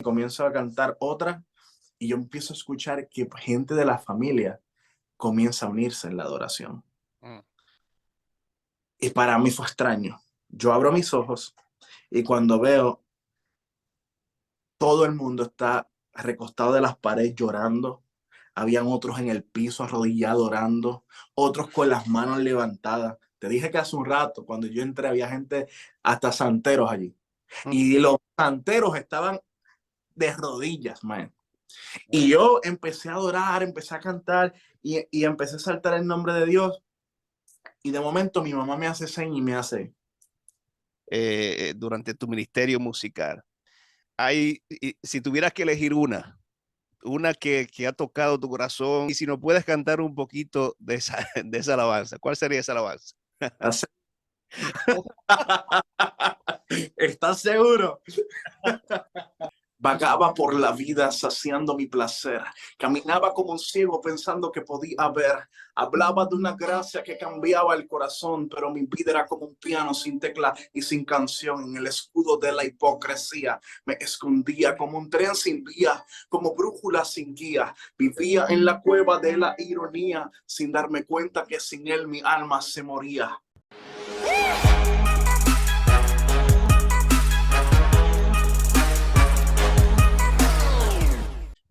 comienzo a cantar otra y yo empiezo a escuchar que gente de la familia comienza a unirse en la adoración. Mm. Y para mí fue extraño. Yo abro mis ojos y cuando veo todo el mundo está recostado de las paredes llorando, habían otros en el piso arrodillados orando, otros con las manos levantadas. Te dije que hace un rato, cuando yo entré, había gente, hasta santeros allí. Y los santeros estaban de rodillas, man. Y yo empecé a adorar, empecé a cantar y empecé a saltar el nombre de Dios. Y de momento mi mamá me hace señas y me hace, Durante tu ministerio musical, si tuvieras que elegir una que ha tocado tu corazón, y si no puedes cantar un poquito de esa, de esa alabanza, ¿cuál sería esa alabanza? hace... ¿Estás seguro? Vagaba por la vida saciando mi placer. Caminaba como un ciego pensando que podía ver. Hablaba de una gracia que cambiaba el corazón, pero mi vida era como un piano sin tecla y sin canción. En el escudo de la hipocresía me escondía como un tren sin vía, como brújula sin guía. Vivía en la cueva de la ironía sin darme cuenta que sin él mi alma se moría.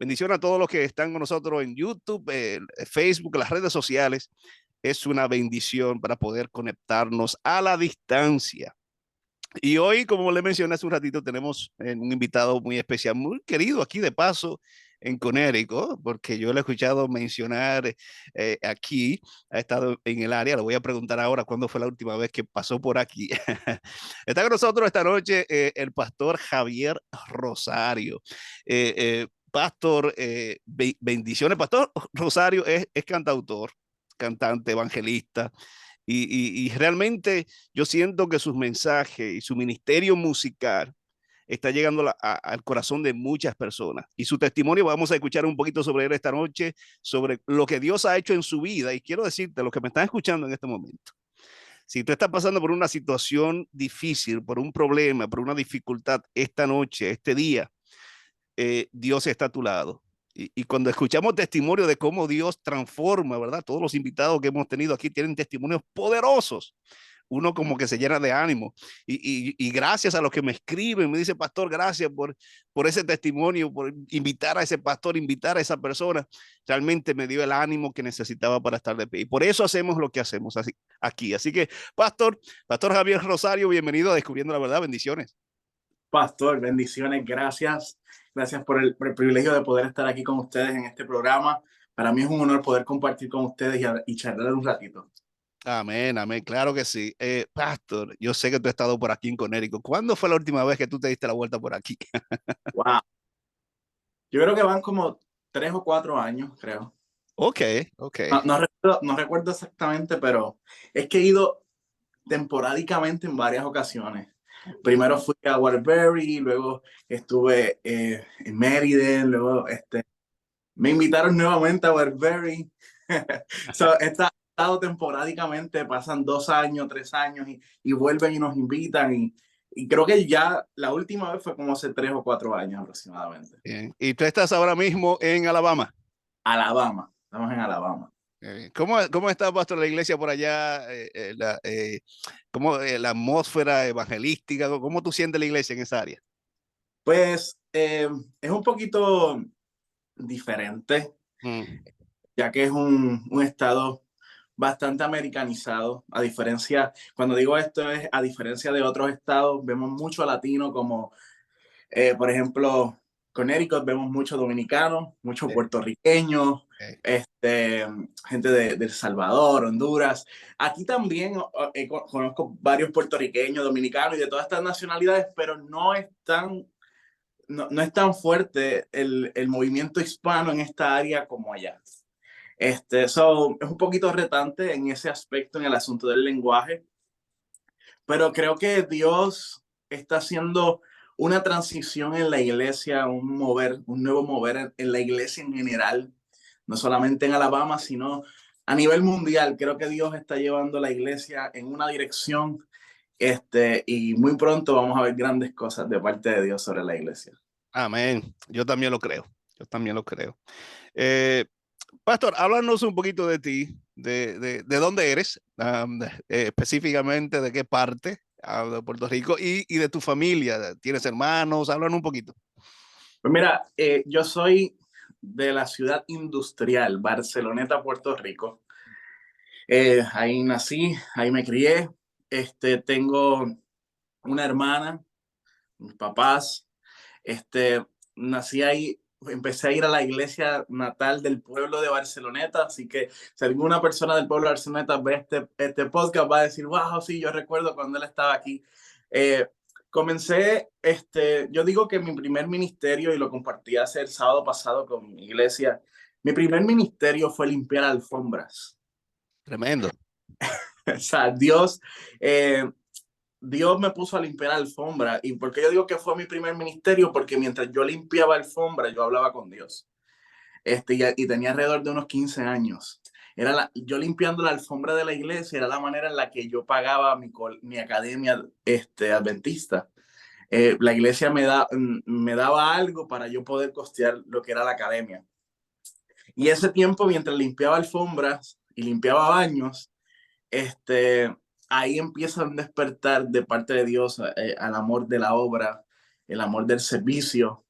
Bendición a todos los que están con nosotros en YouTube, Facebook, las redes sociales. Es una bendición para poder conectarnos a la distancia. Y hoy, como le mencioné hace un ratito, tenemos un invitado muy especial, muy querido aquí de paso en Connecticut, porque yo lo he escuchado mencionar aquí, ha estado en el área. Le voy a preguntar ahora cuándo fue la última vez que pasó por aquí. Está con nosotros esta noche el pastor Javier Rosario. Pastor, bendiciones. Pastor Rosario es cantautor, cantante, evangelista. Y realmente yo siento que sus mensajes y su ministerio musical está llegando al corazón de muchas personas. Y su testimonio, vamos a escuchar un poquito sobre él esta noche, sobre lo que Dios ha hecho en su vida. Y quiero decirte, los que me están escuchando en este momento, si tú estás pasando por una situación difícil, por un problema, por una dificultad esta noche, este día, Dios está a tu lado. Y cuando escuchamos testimonio de cómo Dios transforma, ¿verdad? Todos los invitados que hemos tenido aquí tienen testimonios poderosos. Uno como que se llena de ánimo. Y gracias a los que me escriben, me dice, pastor, gracias por ese testimonio, por invitar a ese pastor, invitar a esa persona. Realmente me dio el ánimo que necesitaba para estar de pie. Y por eso hacemos lo que hacemos aquí. Así que, pastor Javier Rosario, bienvenido a Descubriendo la Verdad. Bendiciones. Pastor, bendiciones, gracias. Gracias por el privilegio de poder estar aquí con ustedes en este programa. Para mí es un honor poder compartir con ustedes y charlar un ratito. Amén, amén, claro que sí. Pastor, yo sé que tú has estado por aquí en Connecticut. ¿Cuándo fue la última vez que tú te diste la vuelta por aquí? Wow. Yo creo que van como 3 o 4 años, creo. Ok, ok. No recuerdo exactamente, pero es que he ido temporádicamente en varias ocasiones. Primero fui a Waterbury, luego estuve en Meriden, luego me invitaron nuevamente a Waterbury. So, he estado temporádicamente, pasan 2 años, 3 años y vuelven y nos invitan. Y creo que ya la última vez fue como hace 3 o 4 años aproximadamente. Bien. Y tú estás ahora mismo en Alabama. Alabama, estamos en Alabama. ¿Cómo está, pastor, la iglesia por allá? ¿Cómo la atmósfera evangelística? ¿Cómo tú sientes la iglesia en esa área? Pues es un poquito diferente, Mm. ya que es un estado bastante americanizado. A diferencia, cuando digo esto es a diferencia de otros estados, vemos mucho latino como, por ejemplo, Connecticut, vemos mucho dominicano, mucho puertorriqueño, Okay. gente de El Salvador, Honduras. Aquí también conozco varios puertorriqueños, dominicanos y de todas estas nacionalidades, pero no es tan fuerte el movimiento hispano en esta área como allá. Es un poquito retante en ese aspecto, en el asunto del lenguaje, pero creo que Dios está haciendo una transición en la iglesia, un nuevo mover en la iglesia en general, no solamente en Alabama, sino a nivel mundial. Creo que Dios está llevando la iglesia en una dirección, y muy pronto vamos a ver grandes cosas de parte de Dios sobre la iglesia. Amén. Yo también lo creo. Yo también lo creo. Eh, Pastor, háblanos un poquito de ti, de dónde eres, específicamente de qué parte de Puerto Rico y de tu familia. ¿Tienes hermanos? Háblanos un poquito. Pues mira, yo soy de la ciudad industrial, Barceloneta, Puerto Rico. Ahí nací, ahí me crié. Tengo una hermana, mis papás. Nací ahí, empecé a ir a la iglesia natal del pueblo de Barceloneta, así que si alguna persona del pueblo de Barceloneta ve este podcast va a decir, wow, sí, yo recuerdo cuando él estaba aquí. Eh, yo digo que mi primer ministerio, y lo compartí hace el sábado pasado con mi iglesia, mi primer ministerio fue limpiar alfombras. Tremendo. O sea, eh, Dios me puso a limpiar alfombra. ¿Y por qué yo digo que fue mi primer ministerio? Porque mientras yo limpiaba alfombra, yo hablaba con Dios. Y tenía alrededor de unos 15 años. Yo limpiando la alfombra de la iglesia era la manera en la que yo pagaba mi academia adventista. La iglesia me daba algo para yo poder costear lo que era la academia. Y ese tiempo, mientras limpiaba alfombras y limpiaba baños, ahí empieza un despertar de parte de Dios al amor de la obra, el amor del servicio.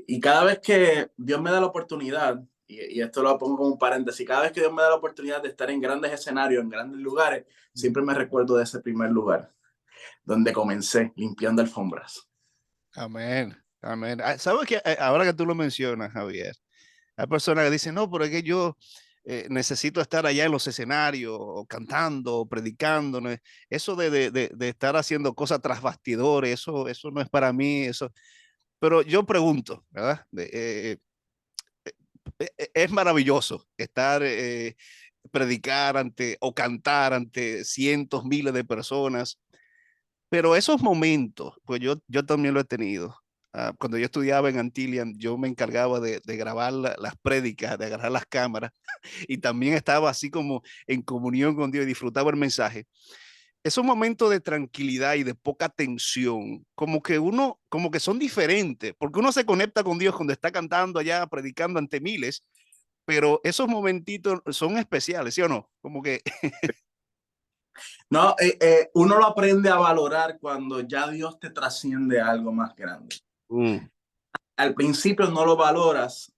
Y cada vez que Dios me da la oportunidad, y esto lo pongo como un paréntesis, cada vez que Dios me da la oportunidad de estar en grandes escenarios, en grandes lugares, siempre me recuerdo de ese primer lugar donde comencé limpiando alfombras. Amén. Amén. ¿Sabes qué? Ahora que tú lo mencionas, Javier, hay personas que dicen, no, pero es que yo necesito estar allá en los escenarios, o cantando, o predicando. ¿No? Eso de estar haciendo cosas tras bastidores, eso no es para mí. Eso. Pero yo pregunto, ¿verdad? Es maravilloso estar, predicar ante o cantar ante cientos, miles de personas, pero esos momentos, pues yo también lo he tenido. Cuando yo estudiaba en Antillian, yo me encargaba de grabar las prédicas, de agarrar las cámaras y también estaba así como en comunión con Dios y disfrutaba el mensaje. Esos momentos de tranquilidad y de poca tensión, como que son diferentes, porque uno se conecta con Dios cuando está cantando allá, predicando ante miles, pero esos momentitos son especiales, ¿sí o no? Como que... No, uno lo aprende a valorar cuando ya Dios te trasciende a algo más grande. Mm. Al principio no lo valoras.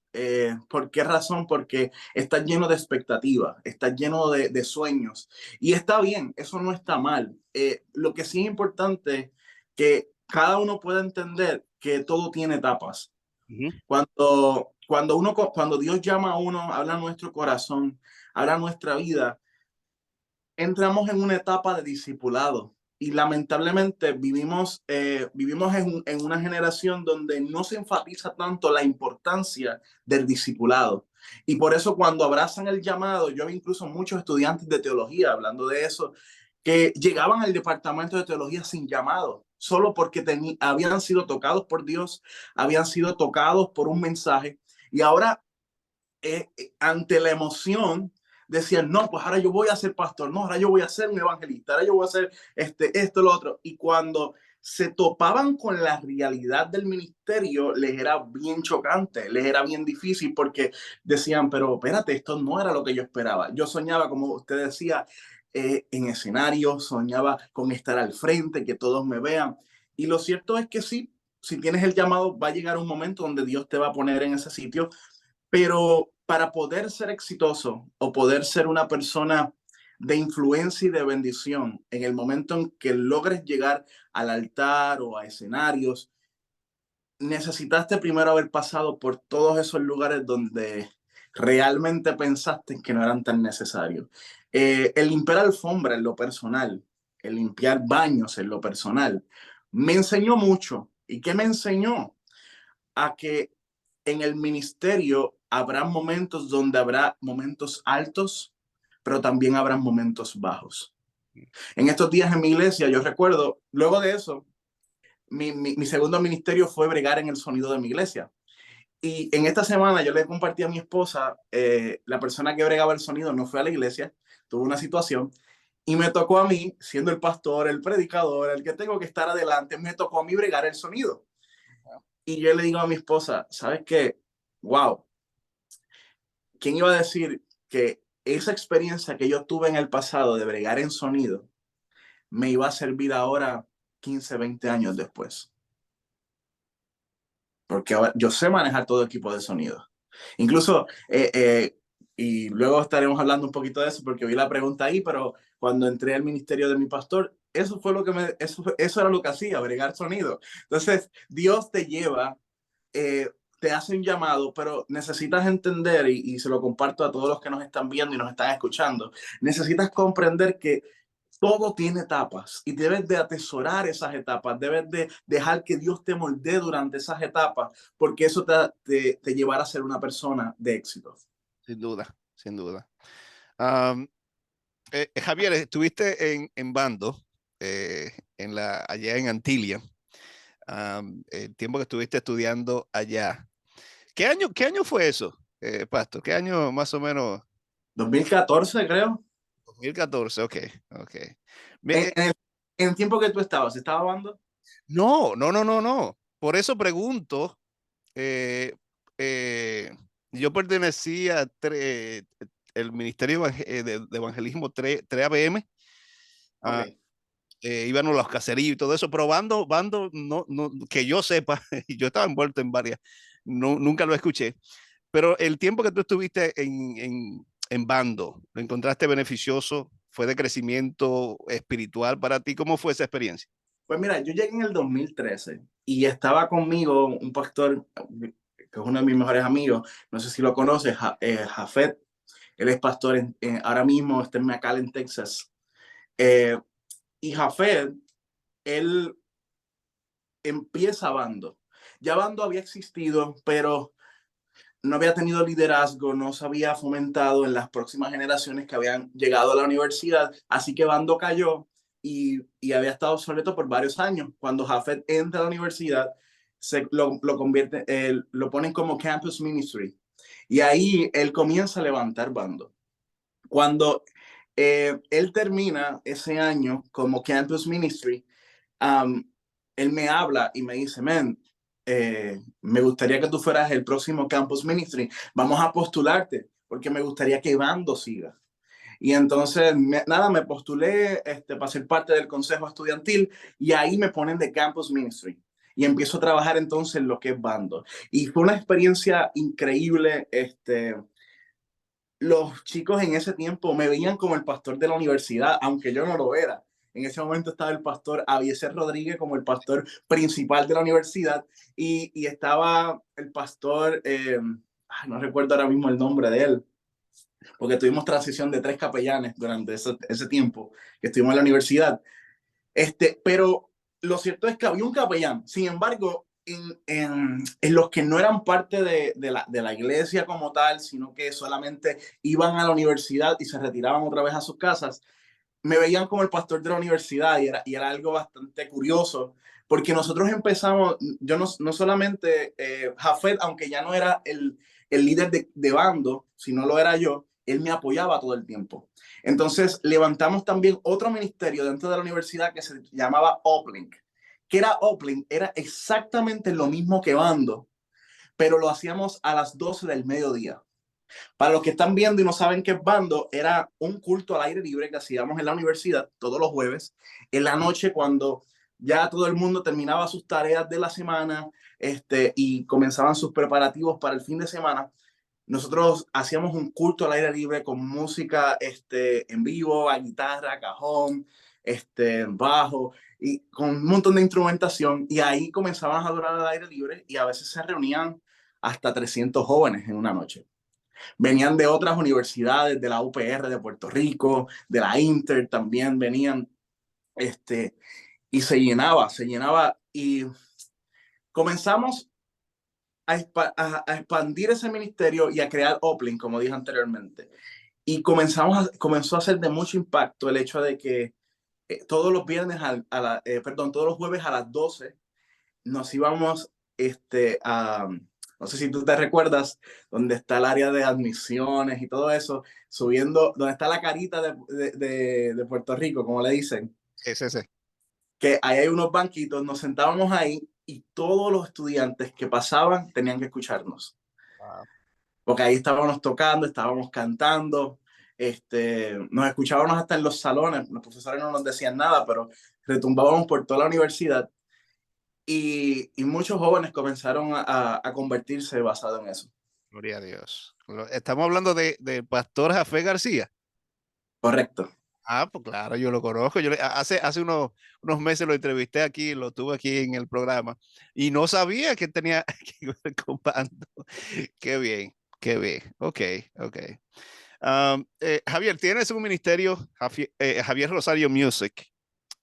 ¿Por qué razón? Porque estás lleno de expectativas, estás lleno de sueños. Y está bien, eso no está mal. Lo que sí es importante que cada uno pueda entender que todo tiene etapas. Ujú. Cuando Dios llama a uno, habla a nuestro corazón, habla a nuestra vida, entramos en una etapa de discipulado y lamentablemente vivimos en una generación donde no se enfatiza tanto la importancia del discipulado. Y por eso cuando abrazan el llamado, yo vi incluso muchos estudiantes de teología hablando de eso, que llegaban al departamento de teología sin llamado, solo porque habían sido tocados por Dios, habían sido tocados por un mensaje y ahora ante la emoción decían, no, pues ahora yo voy a ser pastor, no, ahora yo voy a ser un evangelista, ahora yo voy a hacer esto, lo otro. Y cuando se topaban con la realidad del ministerio, les era bien chocante, les era bien difícil porque decían, pero espérate, esto no era lo que yo esperaba. Yo soñaba, como usted decía, en escenario, soñaba con estar al frente, que todos me vean. Y lo cierto es que sí, si tienes el llamado, va a llegar un momento donde Dios te va a poner en ese sitio, pero para poder ser exitoso o poder ser una persona de influencia y de bendición, en el momento en que logres llegar al altar o a escenarios, necesitaste primero haber pasado por todos esos lugares donde realmente pensaste que no eran tan necesarios. El limpiar alfombra en lo personal, el limpiar baños en lo personal, me enseñó mucho. ¿Y qué me enseñó? A que en el ministerio habrá momentos donde habrá momentos altos, pero también habrá momentos bajos. En estos días en mi iglesia, yo recuerdo, luego de eso, mi segundo ministerio fue bregar en el sonido de mi iglesia. Y en esta semana yo le compartí a mi esposa, la persona que bregaba el sonido no fue a la iglesia, tuvo una situación, y me tocó a mí, siendo el pastor, el predicador, el que tengo que estar adelante, me tocó a mí bregar el sonido. Y yo le digo a mi esposa, ¿sabes qué? Wow, ¿quién iba a decir que esa experiencia que yo tuve en el pasado de bregar en sonido me iba a servir ahora 15, 20 años después? Porque ahora yo sé manejar todo equipo de sonido. Incluso, y luego estaremos hablando un poquito de eso porque vi la pregunta ahí, pero cuando entré al ministerio de mi pastor, eso fue lo que eso era lo que hacía, bregar sonido. Entonces, Dios te lleva, te hace un llamado, pero necesitas entender, y se lo comparto a todos los que nos están viendo y nos están escuchando, necesitas comprender que todo tiene etapas y debes de atesorar esas etapas, debes de dejar que Dios te moldee durante esas etapas, porque eso te llevará a ser una persona de éxito. Sin duda, sin duda. Um, Javier, estuviste en Bando, allá en Antigua, el tiempo que estuviste estudiando allá. Qué año fue eso, Pastor? ¿Qué año más o menos? 2014, creo. 2014, ok, ok. En, Me- en el, en el tiempo que tú estabas, ¿estaba hablando? no, no, no, no, no. Por eso pregunto, eh, eh, yo pertenecía el Ministerio de Evangelismo 3 ABM, Ok. íbamos a los caseríos y todo eso, pero Bando no, no, que yo sepa, y yo estaba envuelto en varias, no, nunca lo escuché, pero el tiempo que tú estuviste en Bando, ¿lo encontraste beneficioso? ¿Fue de crecimiento espiritual para ti? ¿Cómo fue esa experiencia? Pues mira, yo llegué en el 2013 y estaba conmigo un pastor que es uno de mis mejores amigos, no sé si lo conoces, Jafet. Él es pastor ahora mismo, está en McAllen, Texas. Eh, y Jafet, él empieza Bando. Ya Bando había existido, pero no había tenido liderazgo, no se había fomentado en las próximas generaciones que habían llegado a la universidad, así que Bando cayó y había estado obsoleto por varios años. Cuando Jafet entra a la universidad, lo convierte, lo ponen como campus ministry y ahí él comienza a levantar Bando. Cuando él termina ese año como campus ministry, um, él me habla y me dice, man, me gustaría que tú fueras el próximo Campus Ministry. Vamos a postularte porque me gustaría que Bando siga. Y entonces, nada, me postulé para ser parte del consejo estudiantil y ahí me ponen de Campus Ministry. Y empiezo a trabajar entonces en lo que es Bando. Y fue una experiencia increíble. Los chicos en ese tiempo me veían como el pastor de la universidad, aunque yo no lo era. En ese momento estaba el pastor Avieser Rodríguez como el pastor principal de la universidad y estaba el pastor, no recuerdo ahora mismo el nombre de él, porque tuvimos transición de 3 capellanes durante ese tiempo que estuvimos en la universidad. Pero lo cierto es que había un capellán. Sin embargo, en los que no eran parte de la iglesia como tal, sino que solamente iban a la universidad y se retiraban otra vez a sus casas, me veían como el pastor de la universidad y era algo bastante curioso, porque nosotros empezamos, yo no solamente, Jafet, aunque ya no era el líder de Bando, sino lo era yo, él me apoyaba todo el tiempo. Entonces levantamos también otro ministerio dentro de la universidad que se llamaba Uplink. ¿Qué era Uplink? Era exactamente lo mismo que Bando, pero lo hacíamos a las 12 del mediodía. Para los que están viendo y no saben qué es Bando, era un culto al aire libre que hacíamos en la universidad todos los jueves, en la noche cuando ya todo el mundo terminaba sus tareas de la semana, y comenzaban sus preparativos para el fin de semana. Nosotros hacíamos un culto al aire libre con música en vivo, a guitarra, cajón, bajo y con un montón de instrumentación. Y ahí comenzaban a adorar al aire libre y a veces se reunían hasta 300 jóvenes en una noche. Venían de otras universidades, de la UPR de Puerto Rico, de la Inter también venían, y se llenaba y comenzamos a expandir ese ministerio y a crear Oplink, como dije anteriormente. Y comenzó a ser de mucho impacto el hecho de que todos los viernes, todos los jueves a las 12 nos íbamos no sé si tú te recuerdas, donde está el área de admisiones y todo eso, subiendo, donde está la carita de Puerto Rico, como le dicen, Ese. que ahí hay unos banquitos, nos sentábamos ahí y todos los estudiantes que pasaban tenían que escucharnos. Wow. Porque ahí estábamos tocando, estábamos cantando, nos escuchábamos hasta en los salones, los profesores no nos decían nada, pero retumbábamos por toda la universidad y muchos jóvenes comenzaron a convertirse basado en eso. Gloria a Dios. Estamos hablando de Pastor Jafé García. Correcto. Ah, pues claro, yo lo conozco. Hace unos meses lo entrevisté aquí, lo tuve aquí en el programa y no sabía que tenía que ver con bando. Qué bien, qué bien. Ok, ok. Javier, tienes un ministerio, Javier Rosario Music.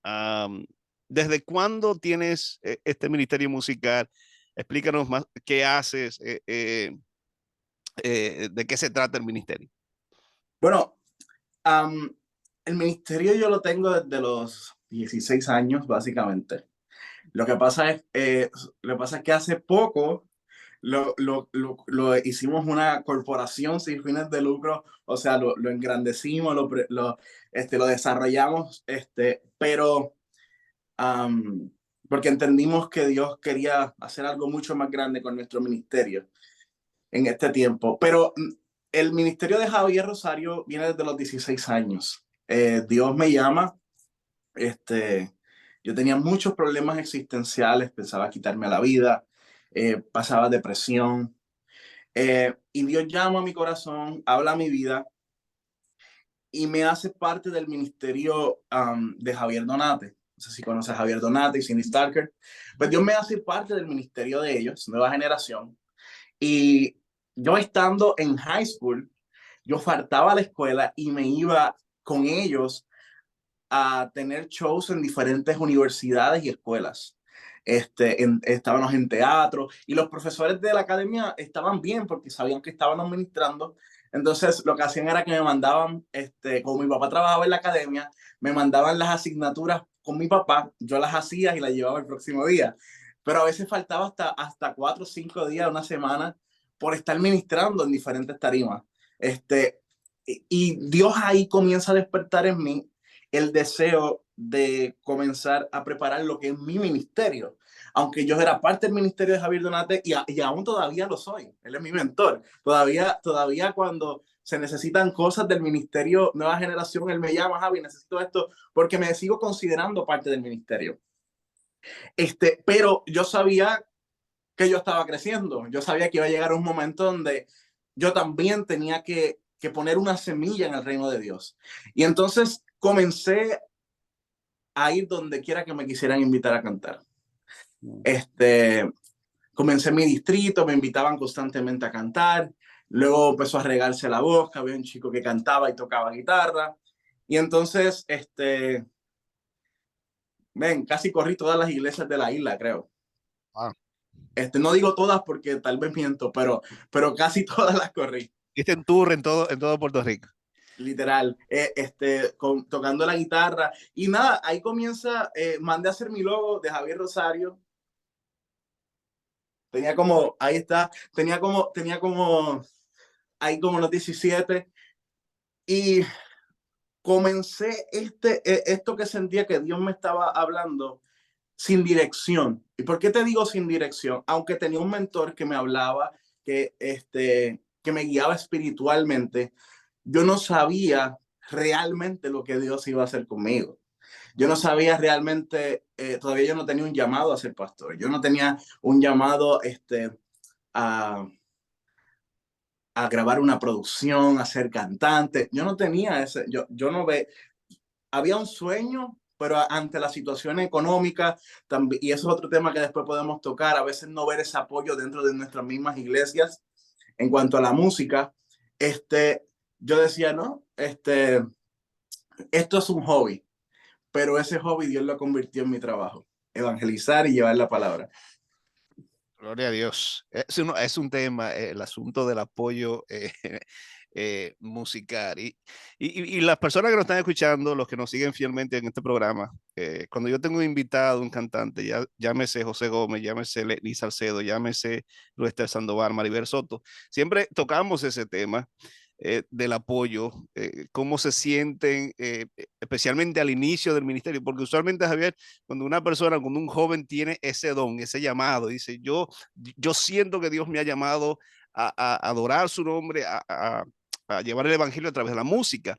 Um, ¿Desde cuándo tienes este ministerio musical? Explícanos más qué haces, de qué se trata el ministerio. Bueno, um, el ministerio yo lo tengo desde los 16 años, básicamente. Lo que pasa es que hace poco lo hicimos una corporación sin fines de lucro, o sea, lo engrandecimos, lo desarrollamos, pero um, porque entendimos que Dios quería hacer algo mucho más grande con nuestro ministerio en este tiempo. Pero el ministerio de Javier Rosario viene desde los 16 años. Dios me llama, yo tenía muchos problemas existenciales, pensaba quitarme la vida, pasaba depresión, y Dios llama a mi corazón, habla a mi vida y me hace parte del ministerio de Javier Donate. No sé si conoces a Javier Donate y Cindy Starker. Pues Dios me hace parte del ministerio de ellos, Nueva Generación. Y yo estando en high school, yo faltaba a la escuela y me iba con ellos a tener shows en diferentes universidades y escuelas. Estábamos en teatro y los profesores de la academia estaban bien porque sabían que estaban administrando. Entonces lo que hacían era que me mandaban, como mi papá trabajaba en la academia, me mandaban las asignaturas con mi papá, yo las hacía y las llevaba el próximo día. Pero a veces faltaba hasta 4 o 5 días, una semana, por estar ministrando en diferentes tarimas. Y Dios ahí comienza a despertar en mí el deseo de comenzar a preparar lo que es mi ministerio. Aunque yo era parte del ministerio de Javier Donate y aún todavía lo soy. Él es mi mentor. Todavía cuando se necesitan cosas del ministerio Nueva Generación, él me llama, Javi, necesito esto, porque me sigo considerando parte del ministerio. Pero yo sabía que yo estaba creciendo. Yo sabía que iba a llegar un momento donde yo también tenía que poner una semilla en el reino de Dios. Y entonces comencé a ir donde quiera que me quisieran invitar a cantar. Este, Comencé mi distrito, me invitaban constantemente a cantar, luego empezó a regarse la voz, que había un chico que cantaba y tocaba guitarra, y entonces, casi corrí todas las iglesias de la isla, creo. Ah, No digo todas porque tal vez miento, pero casi todas las corrí, hiciste un tour en todo Puerto Rico. literal, tocando la guitarra, y nada, ahí comienza, mandé a hacer mi logo de Javier Rosario. Ahí está, ahí como los 17 y comencé esto que sentía que Dios me estaba hablando sin dirección. ¿Y por qué te digo sin dirección? Aunque tenía un mentor que me hablaba, que me guiaba espiritualmente, yo no sabía realmente lo que Dios iba a hacer conmigo. Yo no sabía realmente, todavía yo no tenía un llamado a ser pastor. Yo no tenía un llamado, a, a grabar una producción, a ser cantante. Yo no tenía ese, yo no ve, había un sueño, pero ante la situación económica, también, y eso es otro tema que después podemos tocar, a veces no ver ese apoyo dentro de nuestras mismas iglesias en cuanto a la música, yo decía, no, esto es un hobby, pero ese hobby Dios lo convirtió en mi trabajo, evangelizar y llevar la palabra. Gloria a Dios. Es un tema, el asunto del apoyo musical. Y las personas que nos están escuchando, los que nos siguen fielmente en este programa, cuando yo tengo un invitado, un cantante, llámese José Gómez, llámese Lenny Salcedo, llámese Luester Sandoval, Maribel Soto, siempre tocamos ese tema del apoyo, cómo se sienten, especialmente al inicio del ministerio, porque usualmente, Javier, cuando una persona, cuando un joven tiene ese don, ese llamado, dice, yo siento que Dios me ha llamado a adorar su nombre, a llevar el evangelio a través de la música,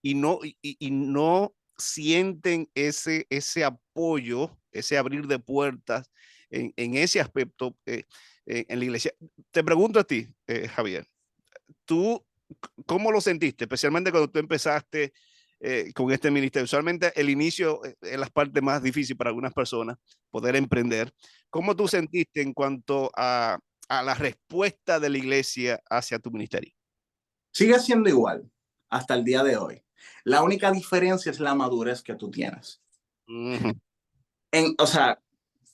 y no sienten ese apoyo, ese abrir de puertas en ese aspecto en la iglesia. Te pregunto a ti, Javier, ¿tú cómo lo sentiste? Especialmente cuando tú empezaste con este ministerio. Usualmente el inicio es la parte más difícil para algunas personas, poder emprender. ¿Cómo tú sentiste en cuanto a la respuesta de la iglesia hacia tu ministerio? Sigue siendo igual hasta el día de hoy. La única diferencia es la madurez que tú tienes. Uh -huh. O sea,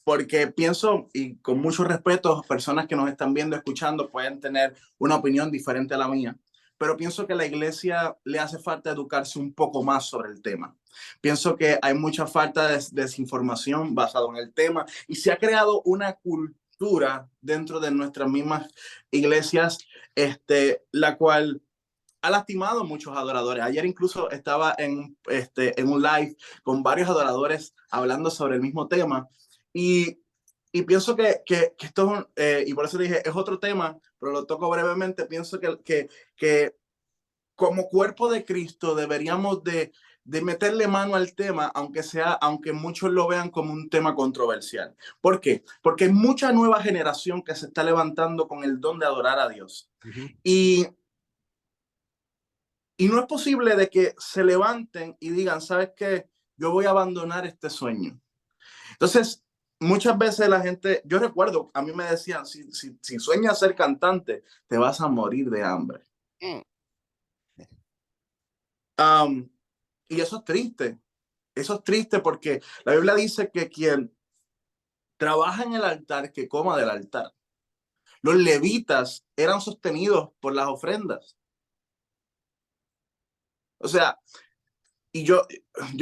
porque pienso, y con mucho respeto, personas que nos están viendo, escuchando, pueden tener una opinión diferente a la mía, pero pienso que a la iglesia le hace falta educarse un poco más sobre el tema. Pienso que hay mucha falta de desinformación basada en el tema y se ha creado una cultura dentro de nuestras mismas iglesias, la cual ha lastimado a muchos adoradores. Ayer incluso estaba en un live con varios adoradores hablando sobre el mismo tema y, y pienso que esto, y por eso dije, es otro tema, pero lo toco brevemente. Pienso que como cuerpo de Cristo deberíamos de meterle mano al tema, aunque muchos lo vean como un tema controversial. ¿Por qué? Porque hay mucha nueva generación que se está levantando con el don de adorar a Dios. Uh -huh. Y no es posible de que se levanten y digan, ¿sabes qué? Yo voy a abandonar este sueño. Entonces, muchas veces la gente, yo recuerdo, a mí me decían, si sueñas ser cantante, te vas a morir de hambre. Mm. Y eso es triste. Eso es triste porque la Biblia dice que quien trabaja en el altar, que coma del altar. Los levitas eran sostenidos por las ofrendas. O sea, y yo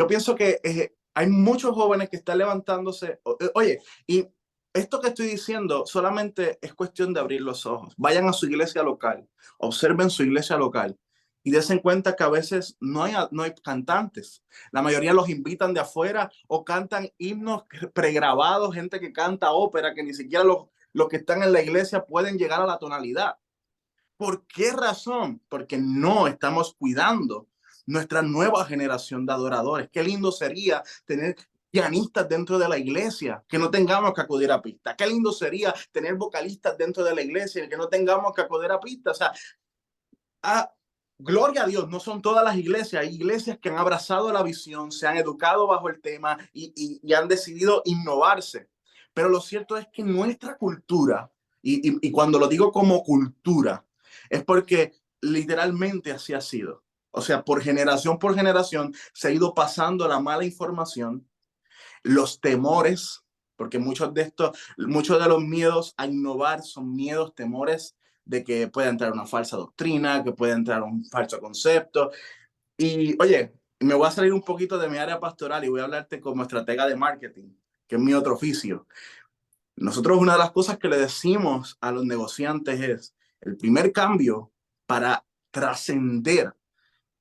pienso que hay muchos jóvenes que están levantándose. Oye, y esto que estoy diciendo solamente es cuestión de abrir los ojos. Vayan a su iglesia local, observen su iglesia local y dense cuenta que a veces no hay cantantes. La mayoría los invitan de afuera o cantan himnos pregrabados, gente que canta ópera, que ni siquiera los que están en la iglesia pueden llegar a la tonalidad. ¿Por qué razón? Porque no estamos cuidando nuestra nueva generación de adoradores. Qué lindo sería tener pianistas dentro de la iglesia, que no tengamos que acudir a pistas. Qué lindo sería tener vocalistas dentro de la iglesia, que no tengamos que acudir a pistas. O sea, gloria a Dios, no son todas las iglesias. Hay iglesias que han abrazado la visión, se han educado bajo el tema y han decidido innovarse. Pero lo cierto es que nuestra cultura, y cuando lo digo como cultura, es porque literalmente así ha sido. O sea, por generación se ha ido pasando la mala información, los temores, porque muchos de los miedos a innovar son miedos, temores de que pueda entrar una falsa doctrina, que pueda entrar un falso concepto. Y oye, me voy a salir un poquito de mi área pastoral y voy a hablarte como estratega de marketing, que es mi otro oficio. Nosotros una de las cosas que le decimos a los negociantes es, el primer cambio para trascender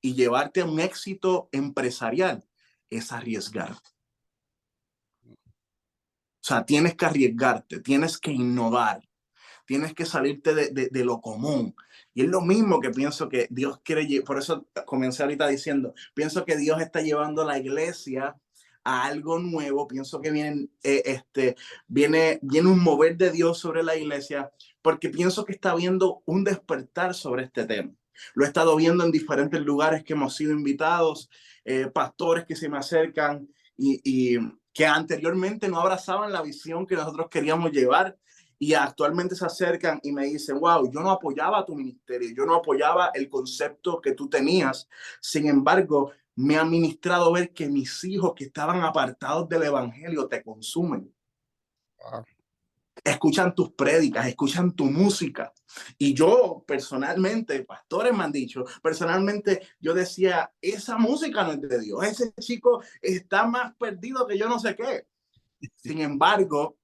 y llevarte a un éxito empresarial es arriesgar. O sea, tienes que arriesgarte, tienes que innovar, tienes que salirte de lo común. Y es lo mismo que pienso que Dios quiere, por eso comencé ahorita diciendo, pienso que Dios está llevando a la iglesia a algo nuevo, pienso que viene un mover de Dios sobre la iglesia, porque pienso que está habiendo un despertar sobre este tema. Lo he estado viendo en diferentes lugares que hemos sido invitados, pastores que se me acercan y que anteriormente no abrazaban la visión que nosotros queríamos llevar y actualmente se acercan y me dicen, wow, yo no apoyaba tu ministerio, yo no apoyaba el concepto que tú tenías. Sin embargo, me ha ministrado ver que mis hijos que estaban apartados del evangelio te consumen. Wow. Escuchan tus prédicas, escuchan tu música. Y yo personalmente, pastores me han dicho, personalmente yo decía, esa música no es de Dios, ese chico está más perdido que yo no sé qué. Sin embargo,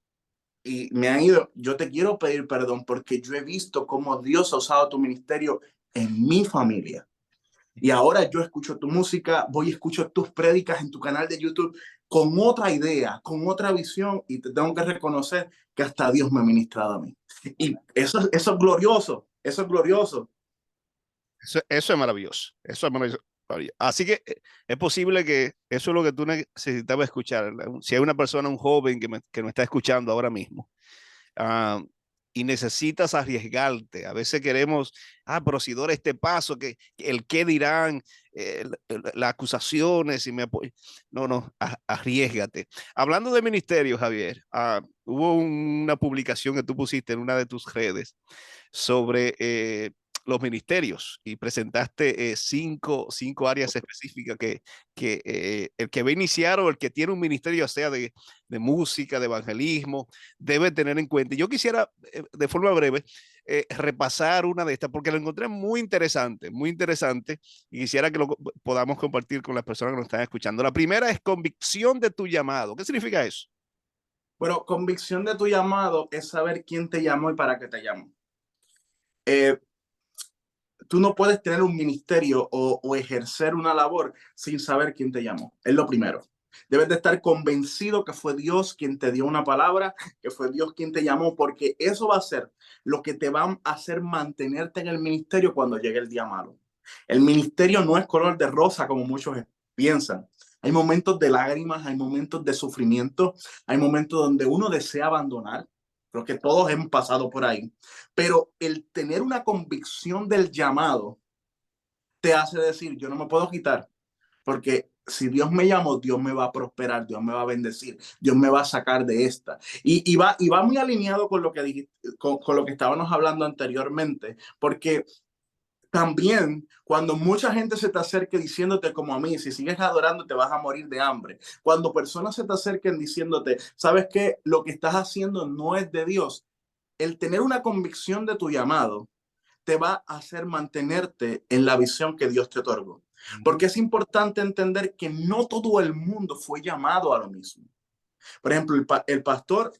y me han ido, yo te quiero pedir perdón porque yo he visto cómo Dios ha usado tu ministerio en mi familia. Y ahora yo escucho tu música, voy y escucho tus prédicas en tu canal de YouTube con otra idea, con otra visión, y te tengo que reconocer que hasta Dios me ha ministrado a mí. Y eso es glorioso, eso es glorioso. Eso es maravilloso. Eso es maravilloso. Así que es posible que eso es lo que tú necesitabas escuchar. Si hay una persona, un joven que me está escuchando ahora mismo, ah, y necesitas arriesgarte. A veces queremos, pero si doy este paso, que el qué dirán, las acusaciones, y me apoyo. No, no, arriesgate. Hablando de ministerio, Javier, hubo una publicación que tú pusiste en una de tus redes sobre los ministerios y presentaste cinco áreas específicas que el que va a iniciar o el que tiene un ministerio, ya sea de música, de evangelismo, debe tener en cuenta. Yo quisiera, de forma breve, repasar una de estas porque lo encontré muy interesante y quisiera que lo podamos compartir con las personas que nos están escuchando. La primera es convicción de tu llamado. ¿Qué significa eso? Pero convicción de tu llamado es saber quién te llamó y para qué te llamó. Eh, Tú no puedes tener un ministerio o ejercer una labor sin saber quién te llamó. Es lo primero. Debes de estar convencido que fue Dios quien te dio una palabra, que fue Dios quien te llamó, porque eso va a ser lo que te va a hacer mantenerte en el ministerio cuando llegue el día malo. El ministerio no es color de rosa como muchos piensan. Hay momentos de lágrimas, hay momentos de sufrimiento, hay momentos donde uno desea abandonar. Creo que todos hemos pasado por ahí. Pero el tener una convicción del llamado te hace decir, yo no me puedo quitar, porque si Dios me llamó, Dios me va a prosperar, Dios me va a bendecir, Dios me va a sacar de esta. Y va muy alineado con lo que dijiste, con lo que estábamos hablando anteriormente, porque también cuando mucha gente se te acerque diciéndote como a mí, si sigues adorando te vas a morir de hambre. Cuando personas se te acerquen diciéndote, sabes que lo que estás haciendo no es de Dios, el tener una convicción de tu llamado te va a hacer mantenerte en la visión que Dios te otorgó. Ujú. Porque es importante entender que no todo el mundo fue llamado a lo mismo. Por ejemplo, el pastor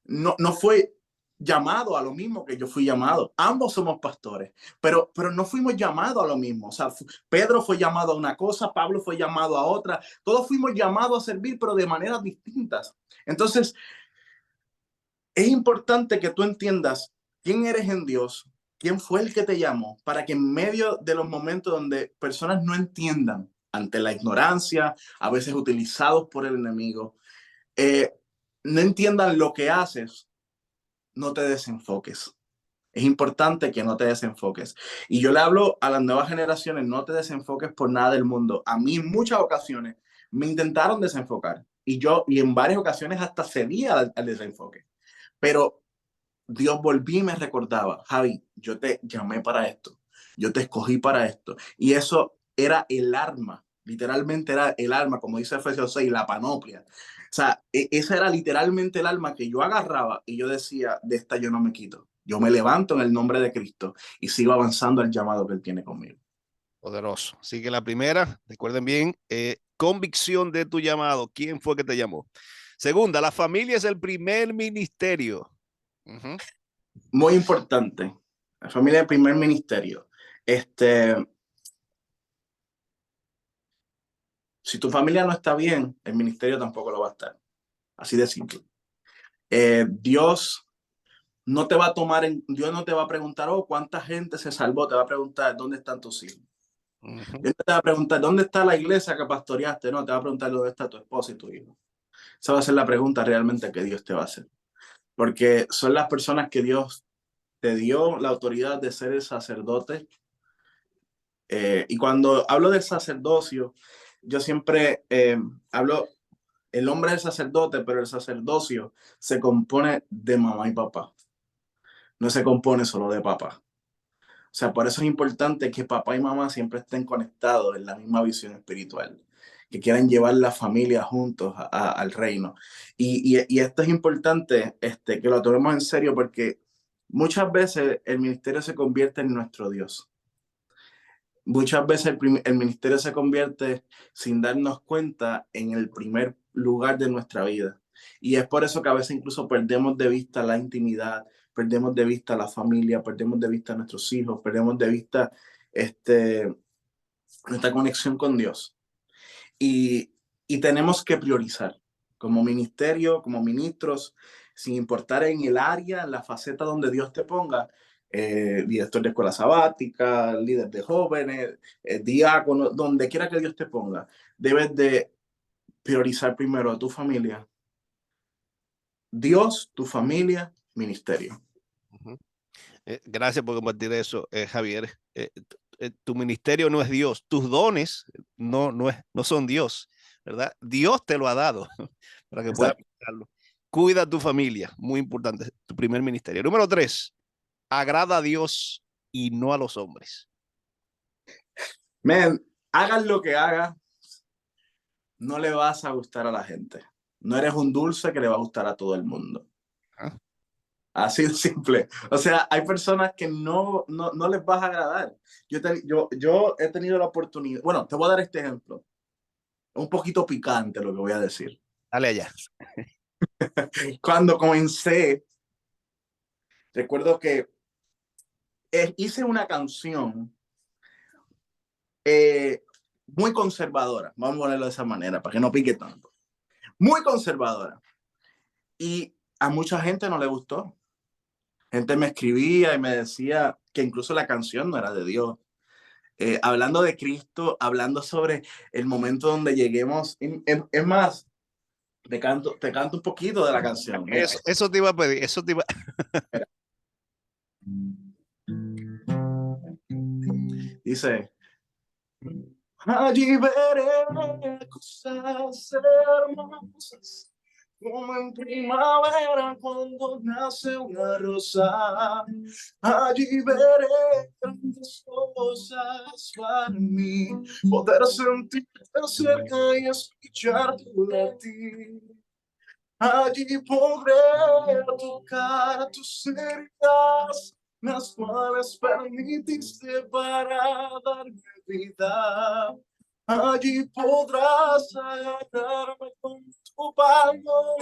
no fue llamado a lo mismo que yo fui llamado. Ambos somos pastores, pero no fuimos llamados a lo mismo. O sea, Pedro fue llamado a una cosa, Pablo fue llamado a otra. Todos fuimos llamados a servir, pero de maneras distintas. Entonces, es importante que tú entiendas quién eres en Dios, quién fue el que te llamó, para que en medio de los momentos donde personas no entiendan, ante la ignorancia, a veces utilizados por el enemigo, eh, no entiendan lo que haces, no te desenfoques. Es importante que no te desenfoques. Y yo le hablo a las nuevas generaciones, no te desenfoques por nada del mundo. A mí en muchas ocasiones me intentaron desenfocar y en varias ocasiones hasta cedía al desenfoque. Pero Dios volví y me recordaba, Javi, yo te llamé para esto, yo te escogí para esto. Y eso era el arma, literalmente era el arma, como dice Efesios 6, la panoplia. O sea, esa era literalmente el arma que yo agarraba y yo decía, de esta yo no me quito. Yo me levanto en el nombre de Cristo y sigo avanzando al llamado que Él tiene conmigo. Poderoso. Así que la primera, recuerden bien, convicción de tu llamado. ¿Quién fue que te llamó? Segunda, la familia es el primer ministerio. Ujú. Muy importante, la familia del primer ministerio. Este, si tu familia no está bien, el ministerio tampoco lo va a estar. Así de simple. Dios no te va a tomar Dios no te va a preguntar, oh, ¿cuánta gente se salvó? Te va a preguntar, ¿dónde están tus hijos? Ujú. Dios te va a preguntar, ¿dónde está la iglesia que pastoreaste? No, te va a preguntar, ¿dónde está tu esposa y tu hijo? Esa va a ser la pregunta realmente que Dios te va a hacer. Porque son las personas que Dios te dio la autoridad de ser el sacerdote. Y cuando hablo del sacerdocio, yo siempre hablo, el hombre es el sacerdote, pero el sacerdocio se compone de mamá y papá. No se compone solo de papá. O sea, por eso es importante que papá y mamá siempre estén conectados en la misma visión espiritual, que quieran llevar la familia juntos al reino. Y esto es importante que lo tomemos en serio porque muchas veces el ministerio se convierte en nuestro Dios. Muchas veces el ministerio se convierte sin darnos cuenta en el primer lugar de nuestra vida. Y es por eso que a veces incluso perdemos de vista la intimidad, perdemos de vista la familia, perdemos de vista a nuestros hijos, perdemos de vista nuestra conexión con Dios. Y, y tenemos que priorizar como ministerio, como ministros, sin importar en el área, en la faceta donde Dios te ponga, director de escuela sabática, líder de jóvenes, diácono, donde quiera que Dios te ponga, debes de priorizar primero a tu familia, Dios, tu familia, ministerio. Gracias por compartir eso, Javier. Tu ministerio no es Dios, tus dones no son Dios, ¿verdad? Dios te lo ha dado para que puedas aplicarlo. Cuida a tu familia, muy importante, tu primer ministerio. Número 3, agrada a Dios y no a los hombres. Man, hagas lo que hagas, no le vas a gustar a la gente. No eres un dulce que le va a gustar a todo el mundo. ¿Ah? Así de simple. O sea, hay personas que no les vas a agradar. Yo he tenido la oportunidad. Bueno, te voy a dar este ejemplo. Un poquito picante lo que voy a decir. Dale allá. Cuando comencé, recuerdo que hice una canción muy conservadora. Vamos a ponerlo de esa manera para que no pique tanto. Muy conservadora. Y a mucha gente no le gustó. Gente me escribía y me decía que incluso la canción no era de Dios. Hablando de Cristo, hablando sobre el momento donde lleguemos. Es más, te canto un poquito de la canción. Mira. Eso te iba a pedir, eso te iba. Dice, allí veré cosas hermosas, como en primavera cuando nace una rosa. Allí veré grandes cosas para mí, poder sentirte cerca y escuchar tu latir. Allí podré tocar tus heridas, las cuales permitiste para darme vida. Allí podrás agarrarme con tu palmo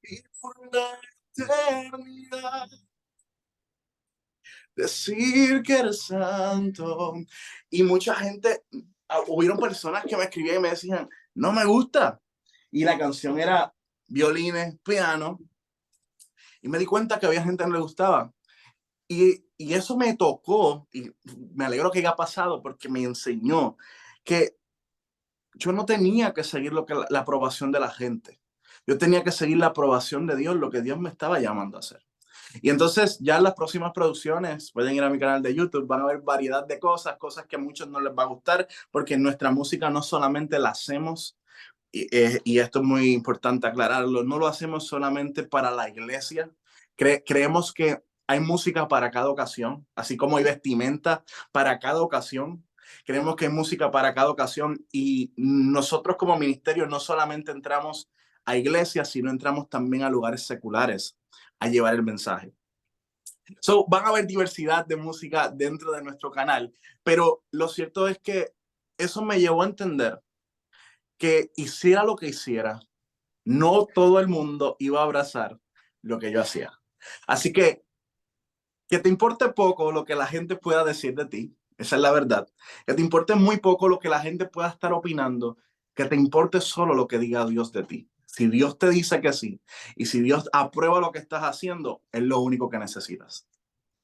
y por la eternidad decir que eres santo. Y mucha gente, hubieron personas que me escribían y me decían, no me gusta. Y la canción era violines, piano. Y me di cuenta que había gente que no le gustaba. Y eso me tocó, y me alegro que haya pasado porque me enseñó que yo no tenía que seguir la aprobación de la gente. Yo tenía que seguir la aprobación de Dios, lo que Dios me estaba llamando a hacer. Y entonces ya en las próximas producciones, pueden ir a mi canal de YouTube, van a ver variedad de cosas que a muchos no les va a gustar, porque nuestra música no solamente la hacemos, y esto es muy importante aclararlo, no lo hacemos solamente para la iglesia. Creemos que hay música para cada ocasión, así como hay vestimenta para cada ocasión. Creemos que hay música para cada ocasión y nosotros como ministerio no solamente entramos a iglesias, sino entramos también a lugares seculares a llevar el mensaje. So, van a haber diversidad de música dentro de nuestro canal, pero lo cierto es que eso me llevó a entender que hiciera lo que hiciera, no todo el mundo iba a abrazar lo que yo hacía. Así que te importe poco lo que la gente pueda decir de ti, esa es la verdad. Que te importe muy poco lo que la gente pueda estar opinando, que te importe solo lo que diga Dios de ti. Si Dios te dice que sí, y si Dios aprueba lo que estás haciendo, es lo único que necesitas.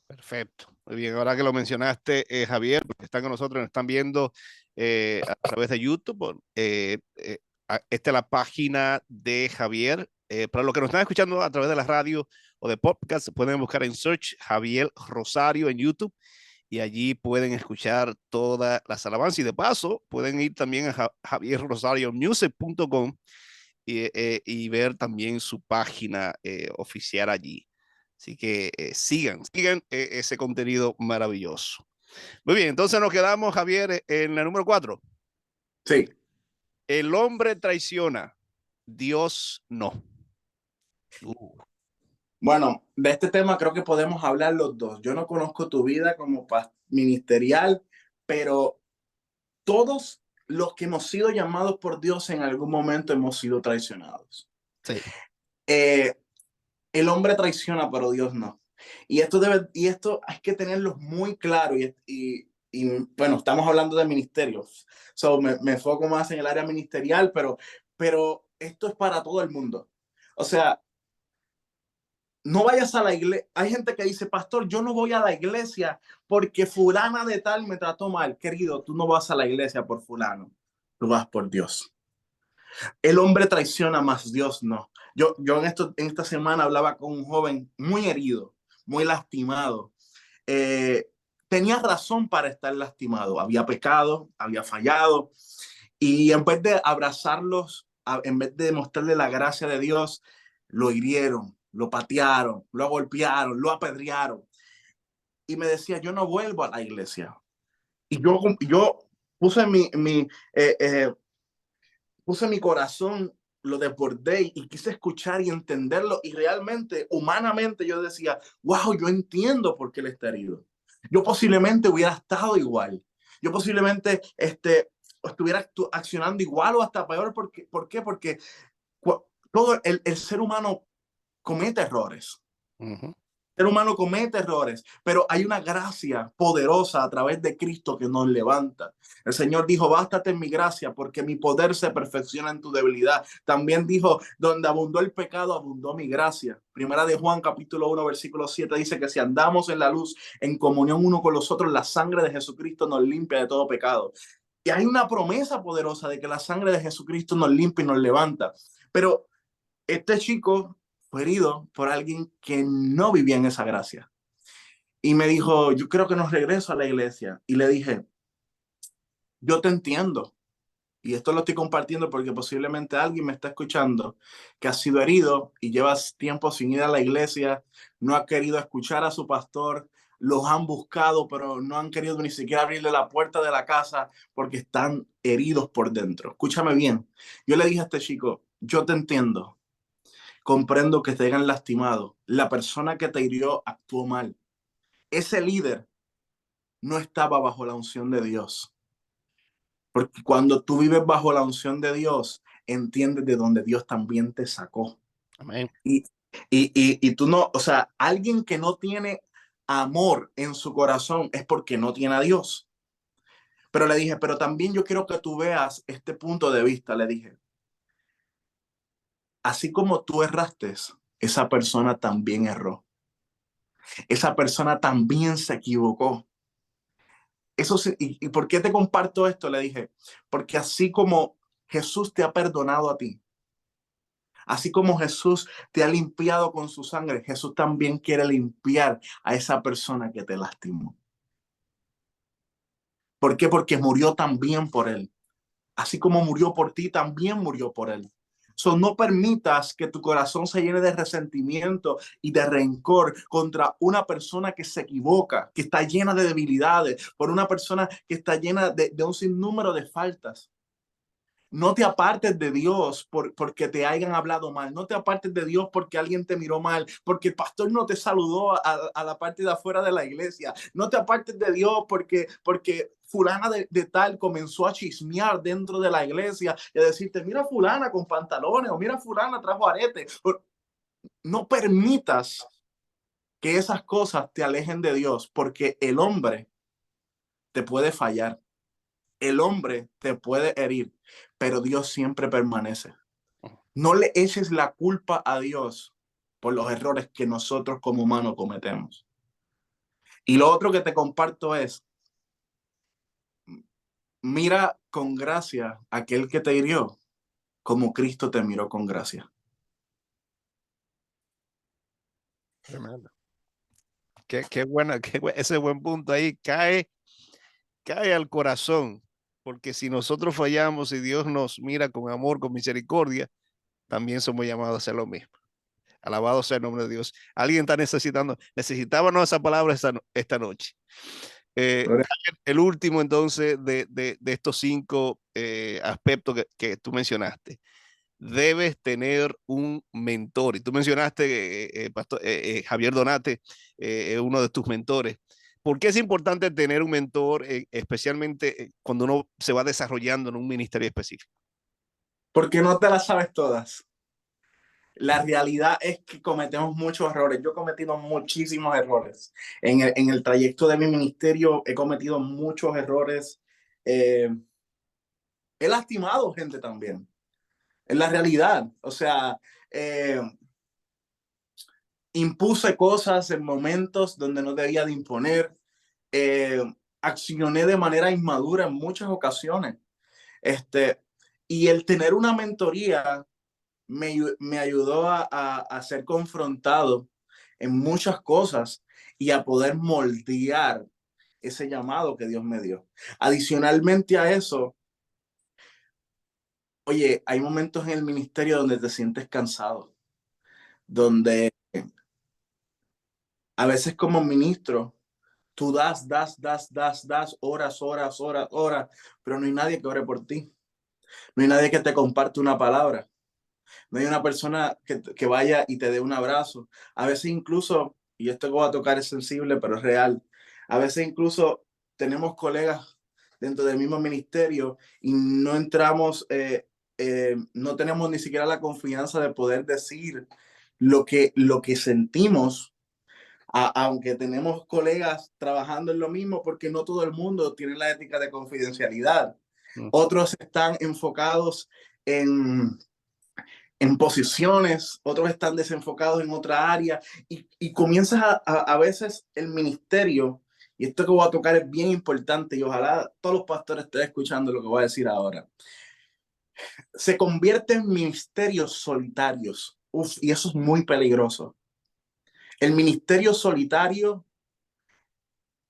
Perfecto. Muy bien, ahora que lo mencionaste, Javier, porque están con nosotros, nos están viendo a través de YouTube. Esta es la página de Javier. Para los que nos están escuchando a través de la radio o de podcast, pueden buscar en search Javier Rosario en YouTube y allí pueden escuchar todas las alabanzas. Y de paso, pueden ir también a javierrosariomusic.com y ver también su página oficial allí. Así que sigan ese contenido maravilloso. Muy bien, entonces nos quedamos, Javier, en la número 4. Sí. El hombre traiciona, Dios no. Bueno, de este tema creo que podemos hablar los dos. Yo no conozco tu vida como ministerial, pero todos los que hemos sido llamados por Dios en algún momento hemos sido traicionados. Sí. Eh, el hombre traiciona, pero Dios no. Y esto hay que tenerlo muy claro. Bueno, estamos hablando de ministerios. Me enfoco más en el área ministerial, pero esto es para todo el mundo. O sea, no vayas a la iglesia. Hay gente que dice, pastor, yo no voy a la iglesia porque fulana de tal me trató mal. Querido, tú no vas a la iglesia por fulano, tú vas por Dios. El hombre traiciona, más Dios no. Yo en esta semana hablaba con un joven muy herido, muy lastimado. Eh, Tenía razón para estar lastimado. Había pecado, había fallado. Y en vez de abrazarlos, en vez de mostrarle la gracia de Dios, lo hirieron, lo patearon, lo golpearon, lo apedrearon. Y me decía, yo no vuelvo a la iglesia. Y yo puse eh, eh, puse mi corazón, lo desbordé y quise escuchar y entenderlo. Y realmente, humanamente, yo decía, wow, yo entiendo por qué él está herido. Yo posiblemente hubiera estado igual. Yo posiblemente estuviera accionando igual o hasta peor. ¿Por qué? Porque todo el ser humano comete errores. Ujú. El ser humano comete errores, pero hay una gracia poderosa a través de Cristo que nos levanta. El Señor dijo, bástate en mi gracia porque mi poder se perfecciona en tu debilidad. También dijo, donde abundó el pecado, abundó mi gracia. Primera de Juan, capítulo 1, versículo 7, dice que si andamos en la luz, en comunión uno con los otros, la sangre de Jesucristo nos limpia de todo pecado. Y hay una promesa poderosa de que la sangre de Jesucristo nos limpia y nos levanta. Pero este chico fue herido por alguien que no vivía en esa gracia. Y me dijo, yo creo que no regreso a la iglesia. Y le dije, yo te entiendo. Y esto lo estoy compartiendo porque posiblemente alguien me está escuchando que ha sido herido y llevas tiempo sin ir a la iglesia, no ha querido escuchar a su pastor, los han buscado, pero no han querido ni siquiera abrirle la puerta de la casa porque están heridos por dentro. Escúchame bien. Yo le dije a este chico, yo te entiendo. Comprendo que te hayan lastimado. La persona que te hirió actuó mal. Ese líder no estaba bajo la unción de Dios. Porque cuando tú vives bajo la unción de Dios, entiendes de donde Dios también te sacó. Amén. Y, y tú no, o sea, alguien que no tiene amor en su corazón es porque no tiene a Dios. Pero le dije, pero también yo quiero que tú veas este punto de vista. Le dije, así como tú erraste, esa persona también erró. Esa persona también se equivocó. Eso sí, ¿y por qué te comparto esto? Le dije, porque así como Jesús te ha perdonado a ti, así como Jesús te ha limpiado con su sangre, Jesús también quiere limpiar a esa persona que te lastimó. ¿Por qué? Porque murió también por él. Así como murió por ti, también murió por él. No permitas que tu corazón se llene de resentimiento y de rencor contra una persona que se equivoca, que está llena de debilidades, por una persona que está llena de un sinnúmero de faltas. No te apartes de Dios porque te hayan hablado mal. No te apartes de Dios porque alguien te miró mal, porque el pastor no te saludó a la parte de afuera de la iglesia. No te apartes de Dios porque fulana de tal comenzó a chismear dentro de la iglesia y a decirte, mira fulana con pantalones o mira fulana trajo arete. No permitas que esas cosas te alejen de Dios porque el hombre te puede fallar. El hombre te puede herir, pero Dios siempre permanece. No le eches la culpa a Dios por los errores que nosotros como humanos cometemos. Y lo otro que te comparto es, mira con gracia a aquel que te hirió, como Cristo te miró con gracia. Tremendo. Qué buena, ese buen punto ahí cae al corazón, porque si nosotros fallamos y Dios nos mira con amor, con misericordia, también somos llamados a hacer lo mismo. Alabado sea el nombre de Dios. Alguien está necesitábamos esa palabra esta noche. El último entonces de estos cinco aspectos que tú mencionaste. Debes tener un mentor. Y tú mencionaste, Pastor, Javier Donate, uno de tus mentores. ¿Por qué es importante tener un mentor, especialmente cuando uno se va desarrollando en un ministerio específico? Porque no te las sabes todas. La realidad es que cometemos muchos errores. Yo he cometido muchísimos errores. En el trayecto de mi ministerio he cometido muchos errores. Eh, He lastimado gente también. Es la realidad. O sea, eh, impuse cosas en momentos donde no debía de imponer. Eh, Accioné de manera inmadura en muchas ocasiones. Este, y el tener una mentoría me ayudó a ser confrontado en muchas cosas y a poder moldear ese llamado que Dios me dio. Adicionalmente a eso, oye, hay momentos en el ministerio donde te sientes cansado, donde a veces como ministro, tú das, horas, pero no hay nadie que ore por ti. No hay nadie que te comparte una palabra. No hay una persona que vaya y te dé un abrazo. A veces incluso, y esto que voy a tocar es sensible, pero es real, a veces incluso tenemos colegas dentro del mismo ministerio y no entramos, no tenemos ni siquiera la confianza de poder decir lo que sentimos, aunque tenemos colegas trabajando en lo mismo, porque no todo el mundo tiene la ética de confidencialidad. Mm. Otros están enfocados en posiciones, otros están desenfocados en otra área y comienzas a veces el ministerio, y esto que voy a tocar es bien importante y ojalá todos los pastores estén escuchando lo que voy a decir ahora, se convierte en ministerios solitarios. Uf, y eso es muy peligroso. El ministerio solitario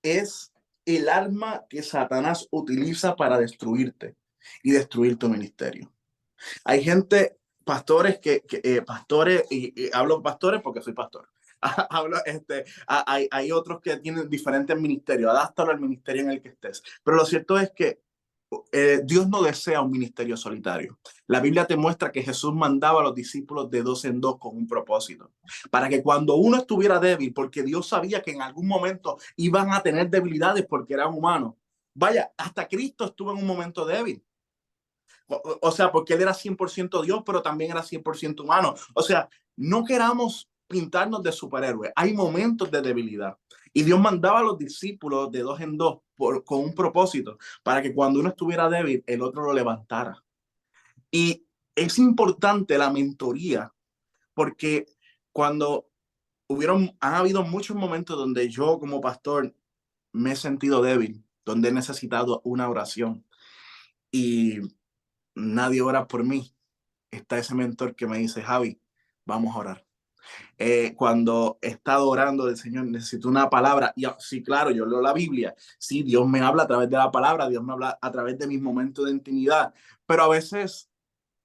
es el arma que Satanás utiliza para destruirte y destruir tu ministerio. Hay gente, pastores pastores, y hablo pastores porque soy pastor. Hablo, hay otros que tienen diferentes ministerios, adáptalo al ministerio en el que estés. Pero lo cierto es que Dios no desea un ministerio solitario. La Biblia te muestra que Jesús mandaba a los discípulos de dos en dos con un propósito, para que cuando uno estuviera débil, porque Dios sabía que en algún momento iban a tener debilidades porque eran humanos. Vaya, hasta Cristo estuvo en un momento débil. O sea, porque él era 100% Dios, pero también era 100% humano. O sea, no queramos pintarnos de superhéroes. Hay momentos de debilidad. Y Dios mandaba a los discípulos de dos en dos con un propósito, para que cuando uno estuviera débil, el otro lo levantara. Y es importante la mentoría, porque cuando han habido muchos momentos donde yo como pastor me he sentido débil, donde he necesitado una oración y nadie ora por mí, está ese mentor que me dice, Javi, vamos a orar. Cuando he estado orando del Señor, necesito una palabra. Y sí, claro, yo leo la Biblia. Sí, Dios me habla a través de la palabra, Dios me habla a través de mis momentos de intimidad. Pero a veces,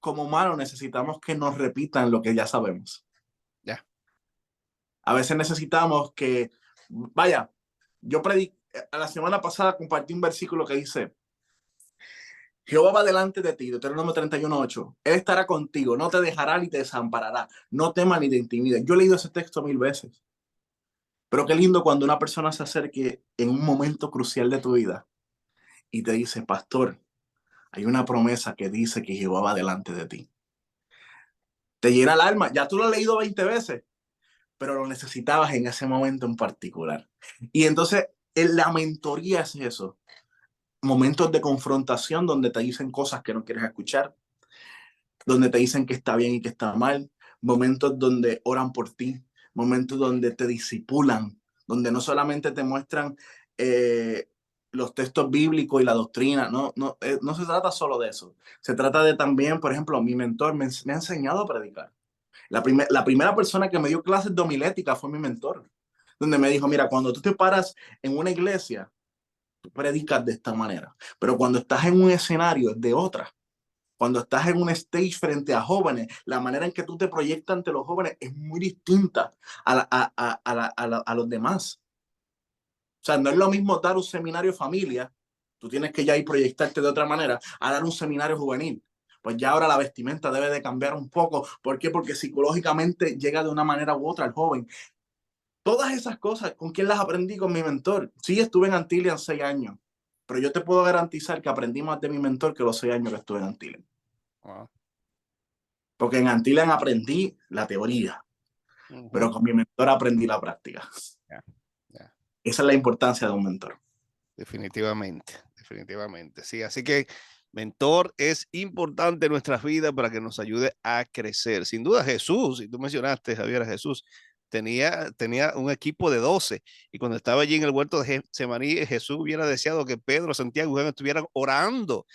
como humanos, necesitamos que nos repitan lo que ya sabemos. Ya. A veces necesitamos que, vaya, yo prediqué, la semana pasada compartí un versículo que dice, Jehová va delante de ti, Deuteronomio 31:8. Él estará contigo, no te dejará ni te desamparará. No temas ni te intimides. Yo he leído ese texto 1000 veces. Pero qué lindo cuando una persona se acerque en un momento crucial de tu vida y te dice, pastor, hay una promesa que dice que Jehová va delante de ti. Te llena el alma. Ya tú lo has leído 20 veces, pero lo necesitabas en ese momento en particular. Y entonces la mentoría es eso. Momentos de confrontación donde te dicen cosas que no quieres escuchar, donde te dicen que está bien y que está mal, momentos donde oran por ti, momentos donde te disipulan, donde no solamente te muestran los textos bíblicos y la doctrina, no se trata solo de eso, se trata de también, por ejemplo, mi mentor me ha enseñado a predicar. La primera persona que me dio clases de homilética fue mi mentor, donde me dijo, mira, cuando tú te paras en una iglesia, tú predicas de esta manera, pero cuando estás en un escenario es de otra. Cuando estás en un stage frente a jóvenes, la manera en que tú te proyectas ante los jóvenes es muy distinta a los demás. O sea, no es lo mismo dar un seminario familia, tú tienes que ya ir proyectarte de otra manera, a dar un seminario juvenil. Pues ya ahora la vestimenta debe de cambiar un poco. ¿Por qué? Porque psicológicamente llega de una manera u otra al joven. Todas esas cosas, ¿con quién las aprendí? Con mi mentor. Sí, estuve en Antillian 6 años, pero yo te puedo garantizar que aprendí más de mi mentor que los 6 años que estuve en Antillian. Wow. porque en Antillian aprendí la teoría, pero con mi mentor aprendí la práctica. Ya, ya. Esa es la importancia de un mentor. Definitivamente, definitivamente. Sí, así que mentor es importante en nuestras vidas para que nos ayude a crecer. Sin duda, Jesús, y tú mencionaste, Javier, a Jesús, tenía un equipo de 12 y cuando estaba allí en el huerto de Getsemaní, Jesús hubiera deseado que Pedro, Santiago y Juan estuvieran orando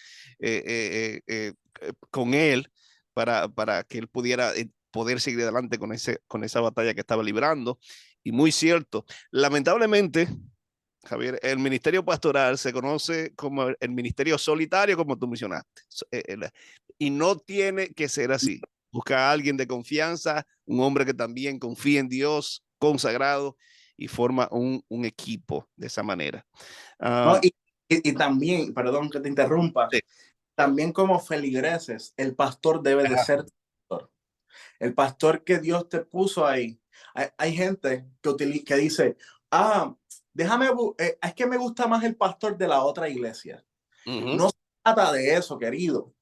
con él para que él pudiera poder seguir adelante con esa batalla que estaba librando. Y muy cierto, lamentablemente, Javier, el ministerio pastoral se conoce como el ministerio solitario, como tú mencionaste, y no tiene que ser así. Busca a alguien de confianza, un hombre que también confía en Dios, consagrado, y forma un equipo de esa manera. No, Uh, y también, perdón que te interrumpa, sí. también como feligreses, el pastor debe de ser pastor. El pastor que Dios te puso ahí. Hay gente que dice, ah, es que me gusta más el pastor de la otra iglesia. Uh -huh. No se trata de eso, querido.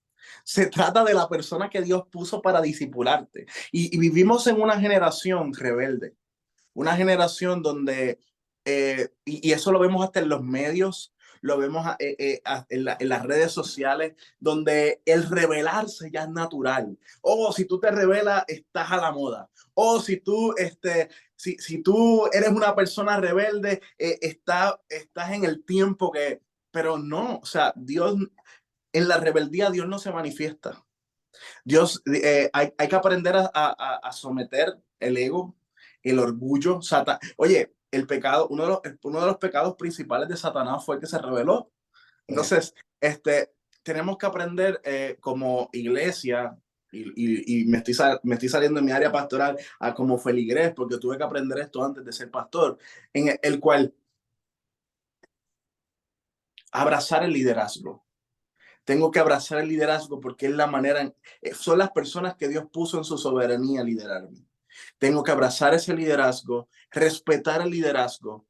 Se trata de la persona que Dios puso para discipularte. Y vivimos en una generación rebelde, una generación donde, y eso lo vemos hasta en los medios, lo vemos en las redes sociales, donde el rebelarse ya es natural. O si tú te rebelas, estás a la moda. O si tú eres una persona rebelde, estás en el tiempo que... Pero no, o sea, Dios, en la rebeldía Dios no se manifiesta. Dios, hay que aprender a someter el ego, el orgullo. Oye, el pecado, uno de los pecados principales de Satanás fue el que se rebeló. Entonces, tenemos que aprender como iglesia, y me estoy saliendo de mi área pastoral a como feligrés, porque tuve que aprender esto antes de ser pastor, en el cual abrazar el liderazgo. Tengo que abrazar el liderazgo porque es la manera, son las personas que Dios puso en su soberanía a liderarme. Tengo que abrazar ese liderazgo, respetar el liderazgo,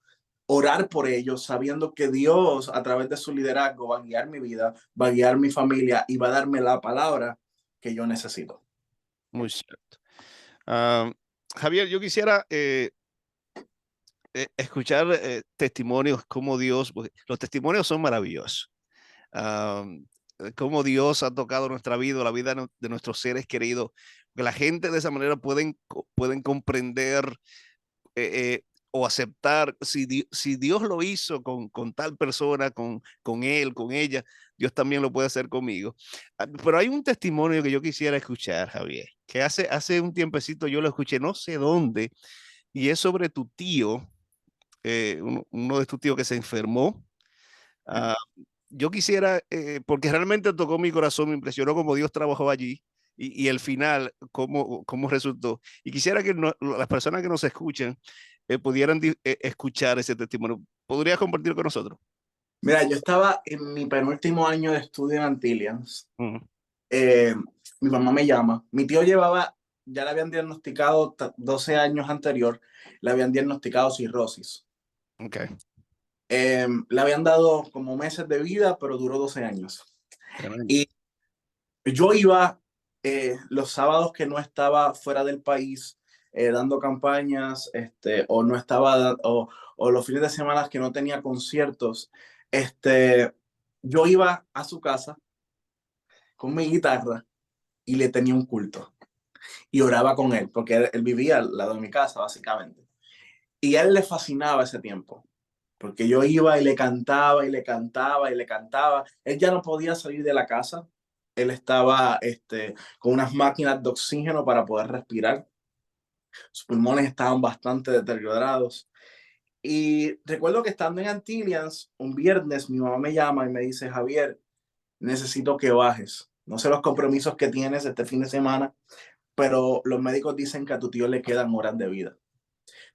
orar por ellos, sabiendo que Dios a través de su liderazgo va a guiar mi vida, va a guiar mi familia y va a darme la palabra que yo necesito. Muy cierto. Uh, Javier, yo quisiera escuchar testimonios como Dios, porque los testimonios son maravillosos. Um, cómo Dios ha tocado nuestra vida, la vida de nuestros seres queridos, que la gente de esa manera pueden comprender o aceptar si Dios lo hizo con tal persona, con él, con ella, Dios también lo puede hacer conmigo. Pero hay un testimonio que yo quisiera escuchar, Javier, que hace un tiempecito yo lo escuché, no sé dónde, y es sobre tu tío, uno de tus tíos que se enfermó. Uh, yo quisiera, porque realmente tocó mi corazón, me impresionó cómo Dios trabajó allí y el final, cómo resultó. Y quisiera que las personas que nos escuchan pudieran escuchar ese testimonio. ¿Podrías compartir con nosotros? Mira, yo estaba en mi penúltimo año de estudio en Antillians. Uh -huh. eh, Mi mamá me llama. Mi tío ya le habían diagnosticado 12 años anterior, le habían diagnosticado cirrosis. Okay. Le habían dado como meses de vida, pero duró 12 años. Tremendo. Y yo iba los sábados que no estaba fuera del país dando campañas, o no estaba, o los fines de semana que no tenía conciertos, yo iba a su casa con mi guitarra y le tenía un culto y oraba con él, porque él vivía al lado de mi casa, básicamente. Y a él le fascinaba ese tiempo, porque yo iba y le cantaba y le cantaba y le cantaba. Él ya no podía salir de la casa. Él estaba con unas máquinas de oxígeno para poder respirar. Sus pulmones estaban bastante deteriorados. Y recuerdo que estando en Antillians, un viernes, mi mamá me llama y me dice, Javier, necesito que bajes. No sé los compromisos que tienes este fin de semana, pero los médicos dicen que a tu tío le quedan horas de vida.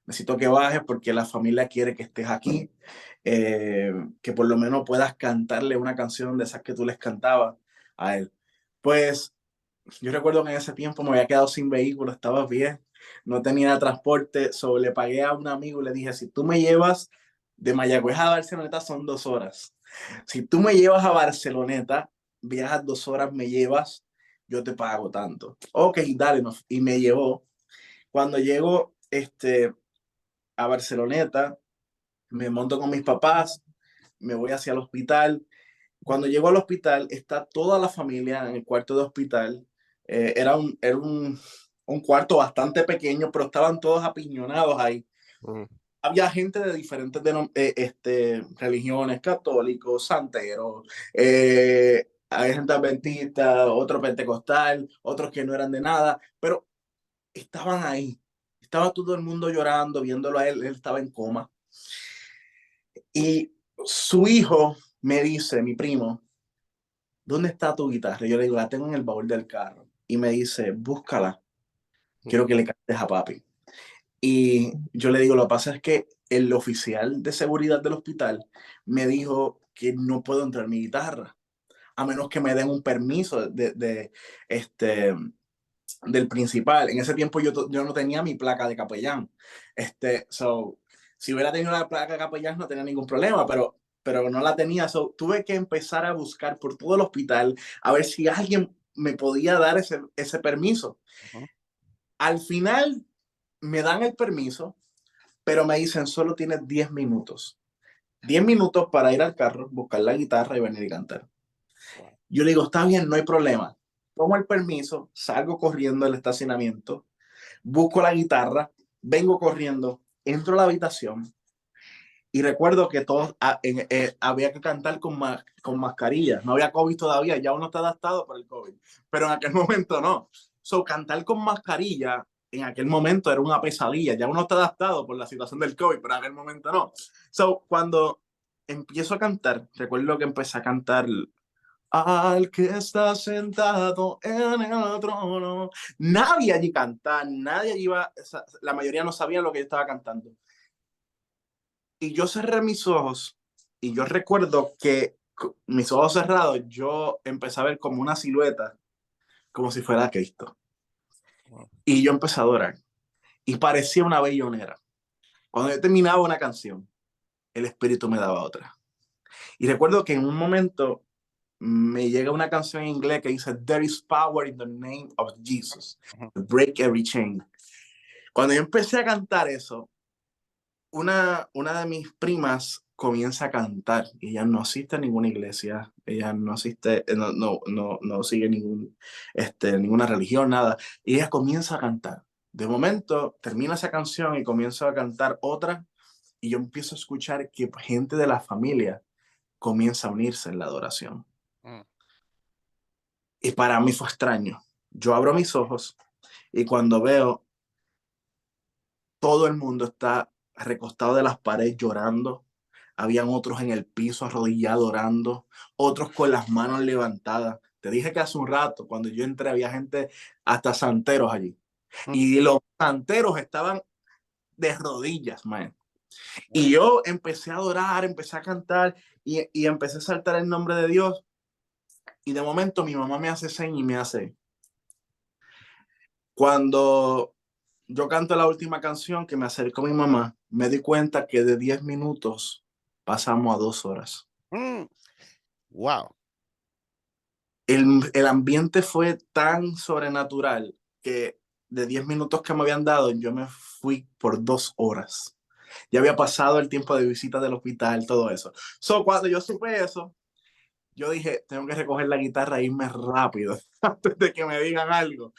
Necesito que bajes porque la familia quiere que estés aquí, que por lo menos puedas cantarle una canción de esas que tú les cantabas a él. Pues yo recuerdo que en ese tiempo me había quedado sin vehículo, estaba bien, no tenía transporte, solo le pagué a un amigo y le dije, si tú me llevas de Mayagüez a Barceloneta son 2 horas. Si tú me llevas a Barceloneta, viajas 2 horas, me llevas, yo te pago tanto. Ok, dale, no. Y me llevó. Cuando llego a Barceloneta, me monto con mis papás, me voy hacia el hospital. Cuando llego al hospital, está toda la familia en el cuarto de hospital. Era un cuarto bastante pequeño, pero estaban todos apiñonados ahí. Mm. Había gente de diferentes religiones, católicos, santeros, hay gente adventista, otro pentecostal, otros que no eran de nada, pero estaban ahí. Estaba todo el mundo llorando, viéndolo a él, él estaba en coma. Y su hijo me dice, mi primo, ¿dónde está tu guitarra? Yo le digo, la tengo en el baúl del carro. Y me dice, búscala, quiero que le cantes a papi. Y yo le digo, lo que pasa es que el oficial de seguridad del hospital me dijo que no puedo entrar mi guitarra, a menos que me den un permiso del principal. En ese tiempo yo no tenía mi placa de capellán. Si hubiera tenido la placa de capellán no tenía ningún problema, pero no la tenía. Tuve que empezar a buscar por todo el hospital a ver si alguien me podía dar ese permiso. Ujú. Al final me dan el permiso, pero me dicen solo tienes 10 minutos. 10 minutos para ir al carro, buscar la guitarra y venir y cantar. Wow. Yo le digo, está bien, no hay problema. Tomo el permiso, salgo corriendo del estacionamiento, busco la guitarra, vengo corriendo, entro a la habitación y recuerdo que todos había que cantar con mascarilla. No había COVID todavía, ya uno está adaptado para el COVID, pero en aquel momento no. Cantar con mascarilla en aquel momento era una pesadilla. Ya uno está adaptado por la situación del COVID, pero en aquel momento no. Cuando empiezo a cantar, recuerdo que empecé a cantar al que está sentado en el trono. Nadie allí cantaba, nadie allí iba, la mayoría no sabía lo que yo estaba cantando. Y yo cerré mis ojos y yo recuerdo que mis ojos cerrados, yo empecé a ver como una silueta, como si fuera Cristo. Wow. Y yo empecé a adorar y parecía una bellonera. Cuando yo terminaba una canción, el espíritu me daba otra. Y recuerdo que en un momento me llega una canción en inglés que dice There is power in the name of Jesus to break every chain. Cuando yo empecé a cantar eso, una de mis primas comienza a cantar y ella no asiste a ninguna iglesia, ella no asiste, no sigue ninguna religión, nada. Y ella comienza a cantar. De momento termina esa canción y comienza a cantar otra y yo empiezo a escuchar que gente de la familia comienza a unirse en la adoración. Mm. Y para mí fue extraño. Yo abro mis ojos y cuando veo todo el mundo está recostado de las paredes llorando, habían otros en el piso arrodillados orando, otros con las manos levantadas. Te dije que hace un rato, cuando yo entré, había gente, hasta santeros allí. Mm. Y los santeros estaban de rodillas, man. Y Wow. yo empecé a adorar, empecé a cantar y empecé a saltar el nombre de Dios. Y de momento mi mamá me hace señas y me hace, cuando yo canto la última canción que me acercó a mi mamá, me di cuenta que de 10 minutos pasamos a 2 horas. Mm. Wow. El ambiente fue tan sobrenatural que de 10 minutos que me habían dado, yo me fui por 2 horas. Ya había pasado el tiempo de visita del hospital, todo eso. Cuando yo supe eso, yo dije, tengo que recoger la guitarra e irme rápido antes de que me digan algo.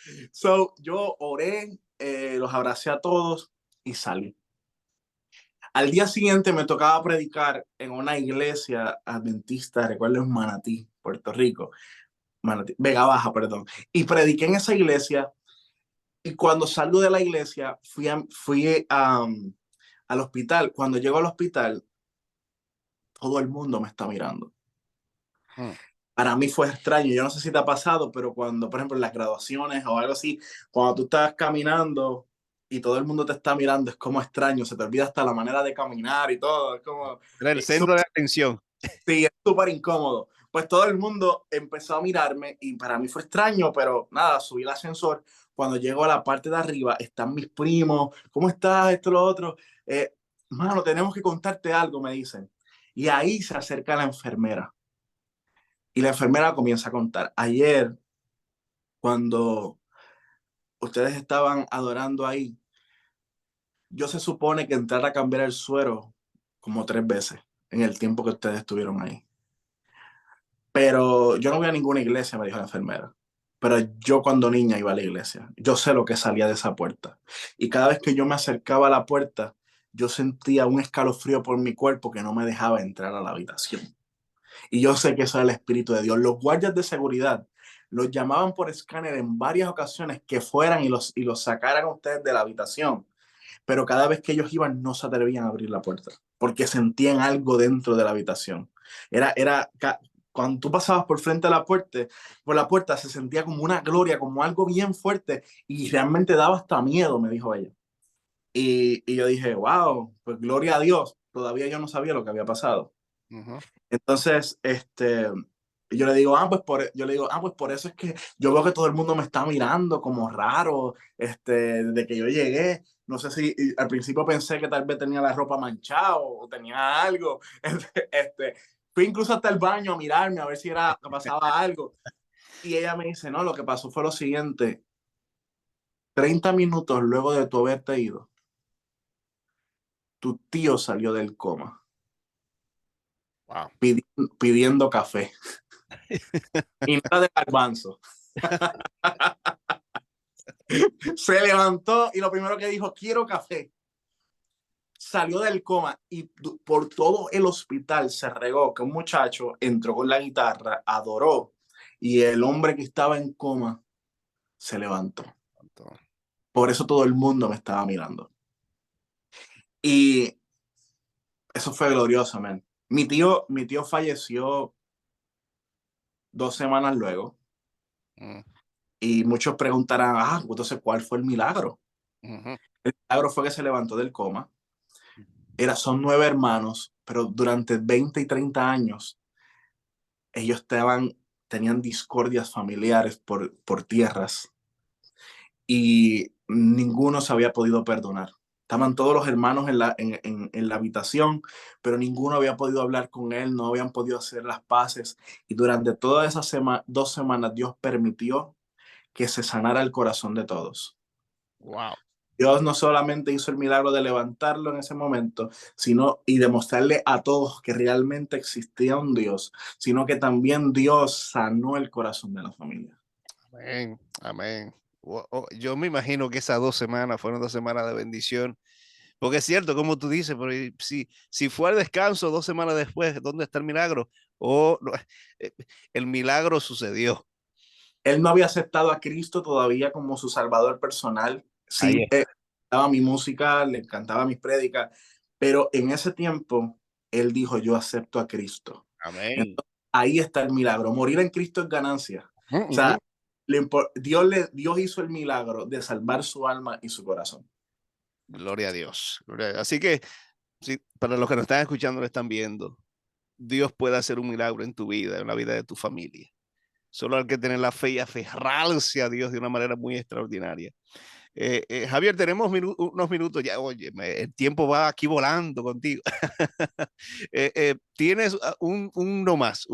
Yo oré, los abracé a todos y salí. Al día siguiente me tocaba predicar en una iglesia adventista, recuerdo en Manatí, Puerto Rico, Manatí, Vega Baja, perdón. Y prediqué en esa iglesia y cuando salgo de la iglesia al hospital. Cuando llego al hospital, todo el mundo me está mirando. Mm. Para mí fue extraño, yo no sé si te ha pasado, pero cuando, por ejemplo, en las graduaciones o algo así, cuando tú estás caminando y todo el mundo te está mirando, es como extraño, se te olvida hasta la manera de caminar y todo, es como, Era el es centro de atención. sí, es súper incómodo. Pues todo el mundo empezó a mirarme y para mí fue extraño, pero nada, subí el ascensor. Cuando llego a la parte de arriba, están mis primos, ¿cómo estás? Esto, lo otro. Mano, tenemos que contarte algo, me dicen. Y ahí se acerca la enfermera. Y la enfermera comienza a contar. Ayer, cuando ustedes estaban adorando ahí, yo se supone que entrar a cambiar el suero como 3 veces en el tiempo que ustedes estuvieron ahí. Pero yo no voy a ninguna iglesia, me dijo la enfermera. Pero yo cuando niña iba a la iglesia. Yo sé lo que salía de esa puerta. Y cada vez que yo me acercaba a la puerta, yo sentía un escalofrío por mi cuerpo que no me dejaba entrar a la habitación. Y yo sé que eso era el Espíritu de Dios. Los guardias de seguridad los llamaban por escáner en varias ocasiones que fueran y los sacaran a ustedes de la habitación. Pero cada vez que ellos iban, no se atrevían a abrir la puerta porque sentían algo dentro de la habitación. Era cuando tú pasabas por la puerta se sentía como una gloria, como algo bien fuerte y realmente daba hasta miedo, me dijo ella. Y yo dije, wow, pues gloria a Dios. Todavía yo no sabía lo que había pasado. Ujú. Entonces, yo le digo, pues por eso es que yo veo que todo el mundo me está mirando como raro, de que yo llegué. No sé si al principio pensé que tal vez tenía la ropa manchada o tenía algo. Fui incluso hasta el baño a mirarme a ver si pasaba algo. Y ella me dice, no, lo que pasó fue lo siguiente. 30 minutos luego de tu haberte ido, tu tío salió del coma Wow. pidiendo café. Y nada de garbanzo. Se levantó y lo primero que dijo, quiero café. Salió del coma y por todo el hospital se regó que un muchacho entró con la guitarra, adoró y el hombre que estaba en coma se levantó. Por eso todo el mundo me estaba mirando. Y eso fue glorioso, man. Mi tío falleció 2 semanas luego Mm, y muchos preguntarán, entonces, ¿cuál fue el milagro? ujú. El milagro fue que se levantó del coma. Son 9 hermanos, pero durante 20 y 30 años ellos tenían discordias familiares por tierras y ninguno se había podido perdonar. Estaban todos los hermanos en la habitación, pero ninguno había podido hablar con él, no habían podido hacer las paces. Y durante todas esas 2 semanas Dios permitió que se sanara el corazón de todos. Wow. Dios no solamente hizo el milagro de levantarlo en ese momento, sino y demostrarle a todos que realmente existía un Dios, sino que también Dios sanó el corazón de la familia. Amén. Amén. Yo me imagino que esas 2 semanas fueron 2 semanas de bendición. Porque es cierto, como tú dices, pero si fue al descanso 2 semanas después, ¿dónde está el milagro? O no, eh, el milagro sucedió. Él no había aceptado a Cristo todavía como su salvador personal. Ahí Sí, está. cantaba mi música, le encantaba mis prédicas, pero en ese tiempo él dijo, yo acepto a Cristo. Amén. Entonces, ahí está el milagro. Morir en Cristo es ganancia. Ujú, O ujú. sea, Dios hizo el milagro de salvar su alma y su corazón. Gloria a Dios. Así que, sí, para los que nos están escuchando, lo están viendo, Dios puede hacer un milagro en tu vida, en la vida de tu familia. Solo hay que tener la fe y aferrarse a Dios de una manera muy extraordinaria. Javier, tenemos unos minutos ya. Oye, el tiempo va aquí volando contigo. Tienes uno más,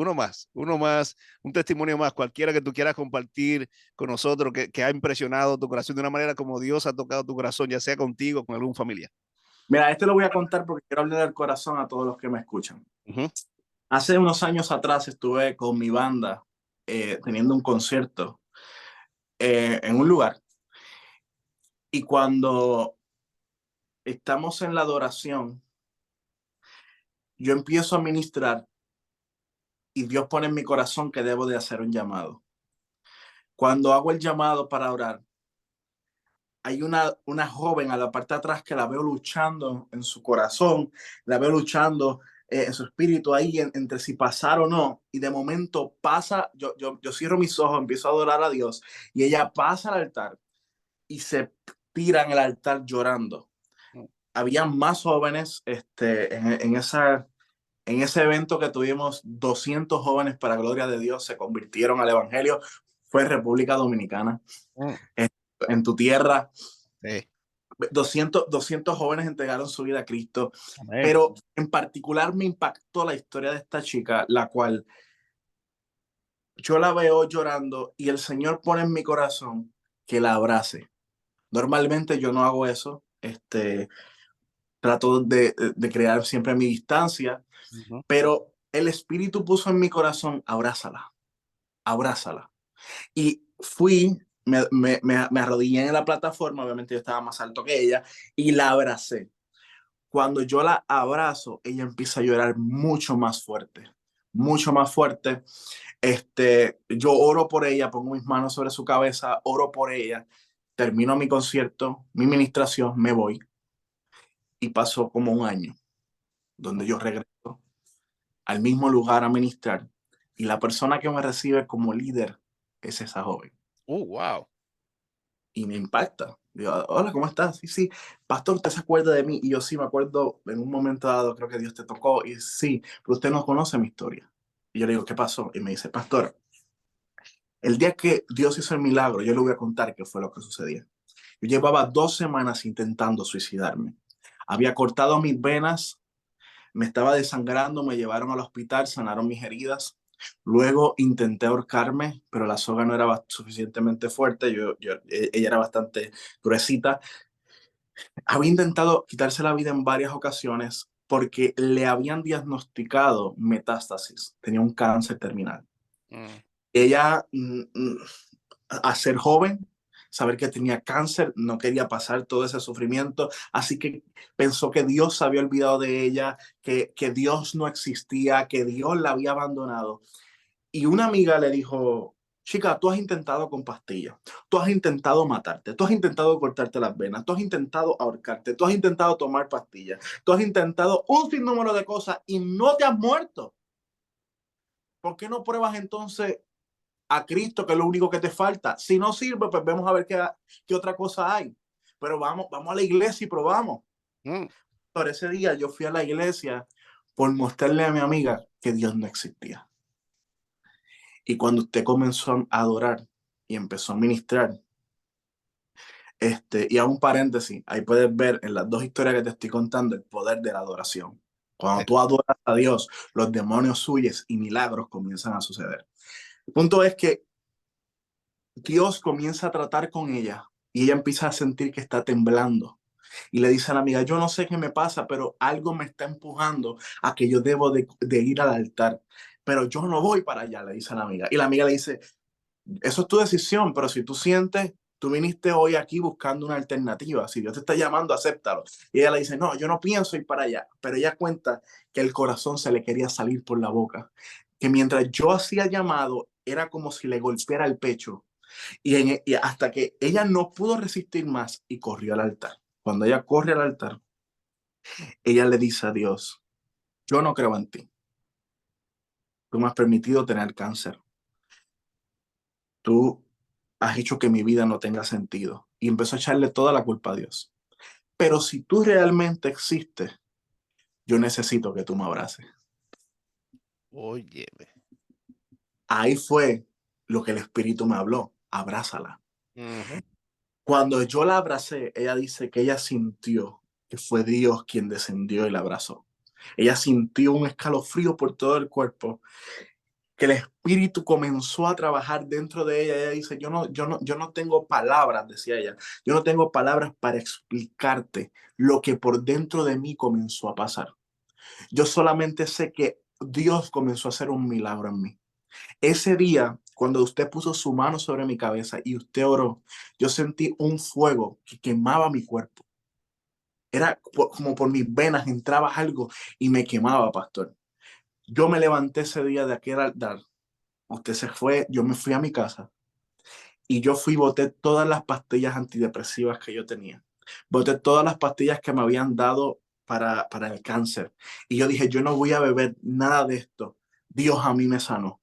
un testimonio más, cualquiera que tú quieras compartir con nosotros que ha impresionado tu corazón de una manera como Dios ha tocado tu corazón, ya sea contigo o con algún familiar. Mira, lo voy a contar porque quiero hablar del corazón a todos los que me escuchan. Ujú. Hace unos años atrás estuve con mi banda teniendo un concierto en un lugar y cuando estamos en la adoración, yo empiezo a ministrar y Dios pone en mi corazón que debo de hacer un llamado. Cuando hago el llamado para orar, hay una joven a la parte de atrás que la veo luchando en su corazón, la veo luchando en su espíritu ahí entre si pasar o no. Y de momento pasa, yo cierro mis ojos, empiezo a adorar a Dios y ella pasa al altar y se tira en el altar llorando. Había más jóvenes en ese evento que tuvimos, 200 jóvenes para gloria de Dios se convirtieron al Evangelio. Fue República Dominicana, Mm. en tu tierra. Sí. 200 jóvenes entregaron su vida a Cristo, Amén. pero en particular me impactó la historia de esta chica, la cual yo la veo llorando y el Señor pone en mi corazón que la abrace. Normalmente yo no hago eso. Trato de crear siempre mi distancia, Ujú. pero el Espíritu puso en mi corazón, abrázala, abrázala. Y me arrodillé en la plataforma, obviamente yo estaba más alto que ella, y la abracé. Cuando yo la abrazo, ella empieza a llorar mucho más fuerte, mucho más fuerte. Yo oro por ella, pongo mis manos sobre su cabeza, oro por ella, termino mi concierto, mi ministración, me voy y pasó como un año donde yo regreso al mismo lugar a ministrar y la persona que me recibe como líder es esa joven Oh, wow. y me impacta. Digo, hola, ¿cómo estás? Sí, sí, pastor, ¿usted se acuerda de mí? Y yo sí me acuerdo en un momento dado, creo que Dios te tocó y sí, pero usted no conoce mi historia. Y yo le digo, ¿qué pasó? Y me dice, pastor, el día que Dios hizo el milagro, yo le voy a contar qué fue lo que sucedía. Yo llevaba 2 semanas intentando suicidarme. Había cortado mis venas, me estaba desangrando, me llevaron al hospital, sanaron mis heridas. Luego intenté ahorcarme, pero la soga no era suficientemente fuerte, ella era bastante gruesita. Había intentado quitarse la vida en varias ocasiones porque le habían diagnosticado metástasis, tenía un cáncer terminal. Mm. Ella, a ser joven, saber que tenía cáncer, no quería pasar todo ese sufrimiento, así que pensó que Dios se había olvidado de ella, que Dios no existía, que Dios la había abandonado. Y una amiga le dijo, chica, tú has intentado con pastillas, tú has intentado matarte, tú has intentado cortarte las venas, tú has intentado ahorcarte, tú has intentado tomar pastillas, tú has intentado un sinnúmero de cosas y no te has muerto. ¿Por qué no pruebas entonces a Cristo, que es lo único que te falta? Si no sirve, pues vemos a ver qué otra cosa hay. Pero vamos a la iglesia y probamos. Mm. Por ese día yo fui a la iglesia por mostrarle a mi amiga que Dios no existía. Y cuando usted comenzó a adorar y empezó a ministrar, y a un paréntesis, ahí puedes ver en las dos historias que te estoy contando el poder de la adoración. Cuando tú adoras a Dios, los demonios huyes y milagros comienzan a suceder. El punto es que Dios comienza a tratar con ella y ella empieza a sentir que está temblando. Y le dice a la amiga, yo no sé qué me pasa, pero algo me está empujando a que yo debo de ir al altar. Pero yo no voy para allá, le dice a la amiga. Y la amiga le dice, eso es tu decisión, pero si tú sientes, tú viniste hoy aquí buscando una alternativa. Si Dios te está llamando, acéptalo. Y ella le dice, no, yo no pienso ir para allá. Pero ella cuenta que el corazón se le quería salir por la boca. Que mientras yo hacía llamado, era como si le golpeara el pecho y hasta que ella no pudo resistir más y corrió al altar. Cuando ella corre al altar, ella le dice a Dios, yo no creo en ti. Tú me has permitido tener cáncer. Tú has hecho que mi vida no tenga sentido. Y empezó a echarle toda la culpa a Dios. Pero si tú realmente existes, yo necesito que tú me abraces. Óyeme. Ahí fue lo que el Espíritu me habló. Abrázala. Ujú. Cuando yo la abracé, ella dice que ella sintió que fue Dios quien descendió y la abrazó. Ella sintió un escalofrío por todo el cuerpo, que el espíritu comenzó a trabajar dentro de ella. Ella dice, yo no tengo palabras, decía ella, yo no tengo palabras para explicarte lo que por dentro de mí comenzó a pasar. Yo solamente sé que Dios comenzó a hacer un milagro en mí. Ese día, cuando usted puso su mano sobre mi cabeza y usted oró, yo sentí un fuego que quemaba mi cuerpo. Era como por mis venas entraba algo y me quemaba, pastor. Yo me levanté ese día de aquel altar. Usted se fue, yo me fui a mi casa y yo fui y boté todas las pastillas antidepresivas que yo tenía. Boté todas las pastillas que me habían dado para el cáncer. Y yo dije, yo no voy a beber nada de esto. Dios a mí me sanó.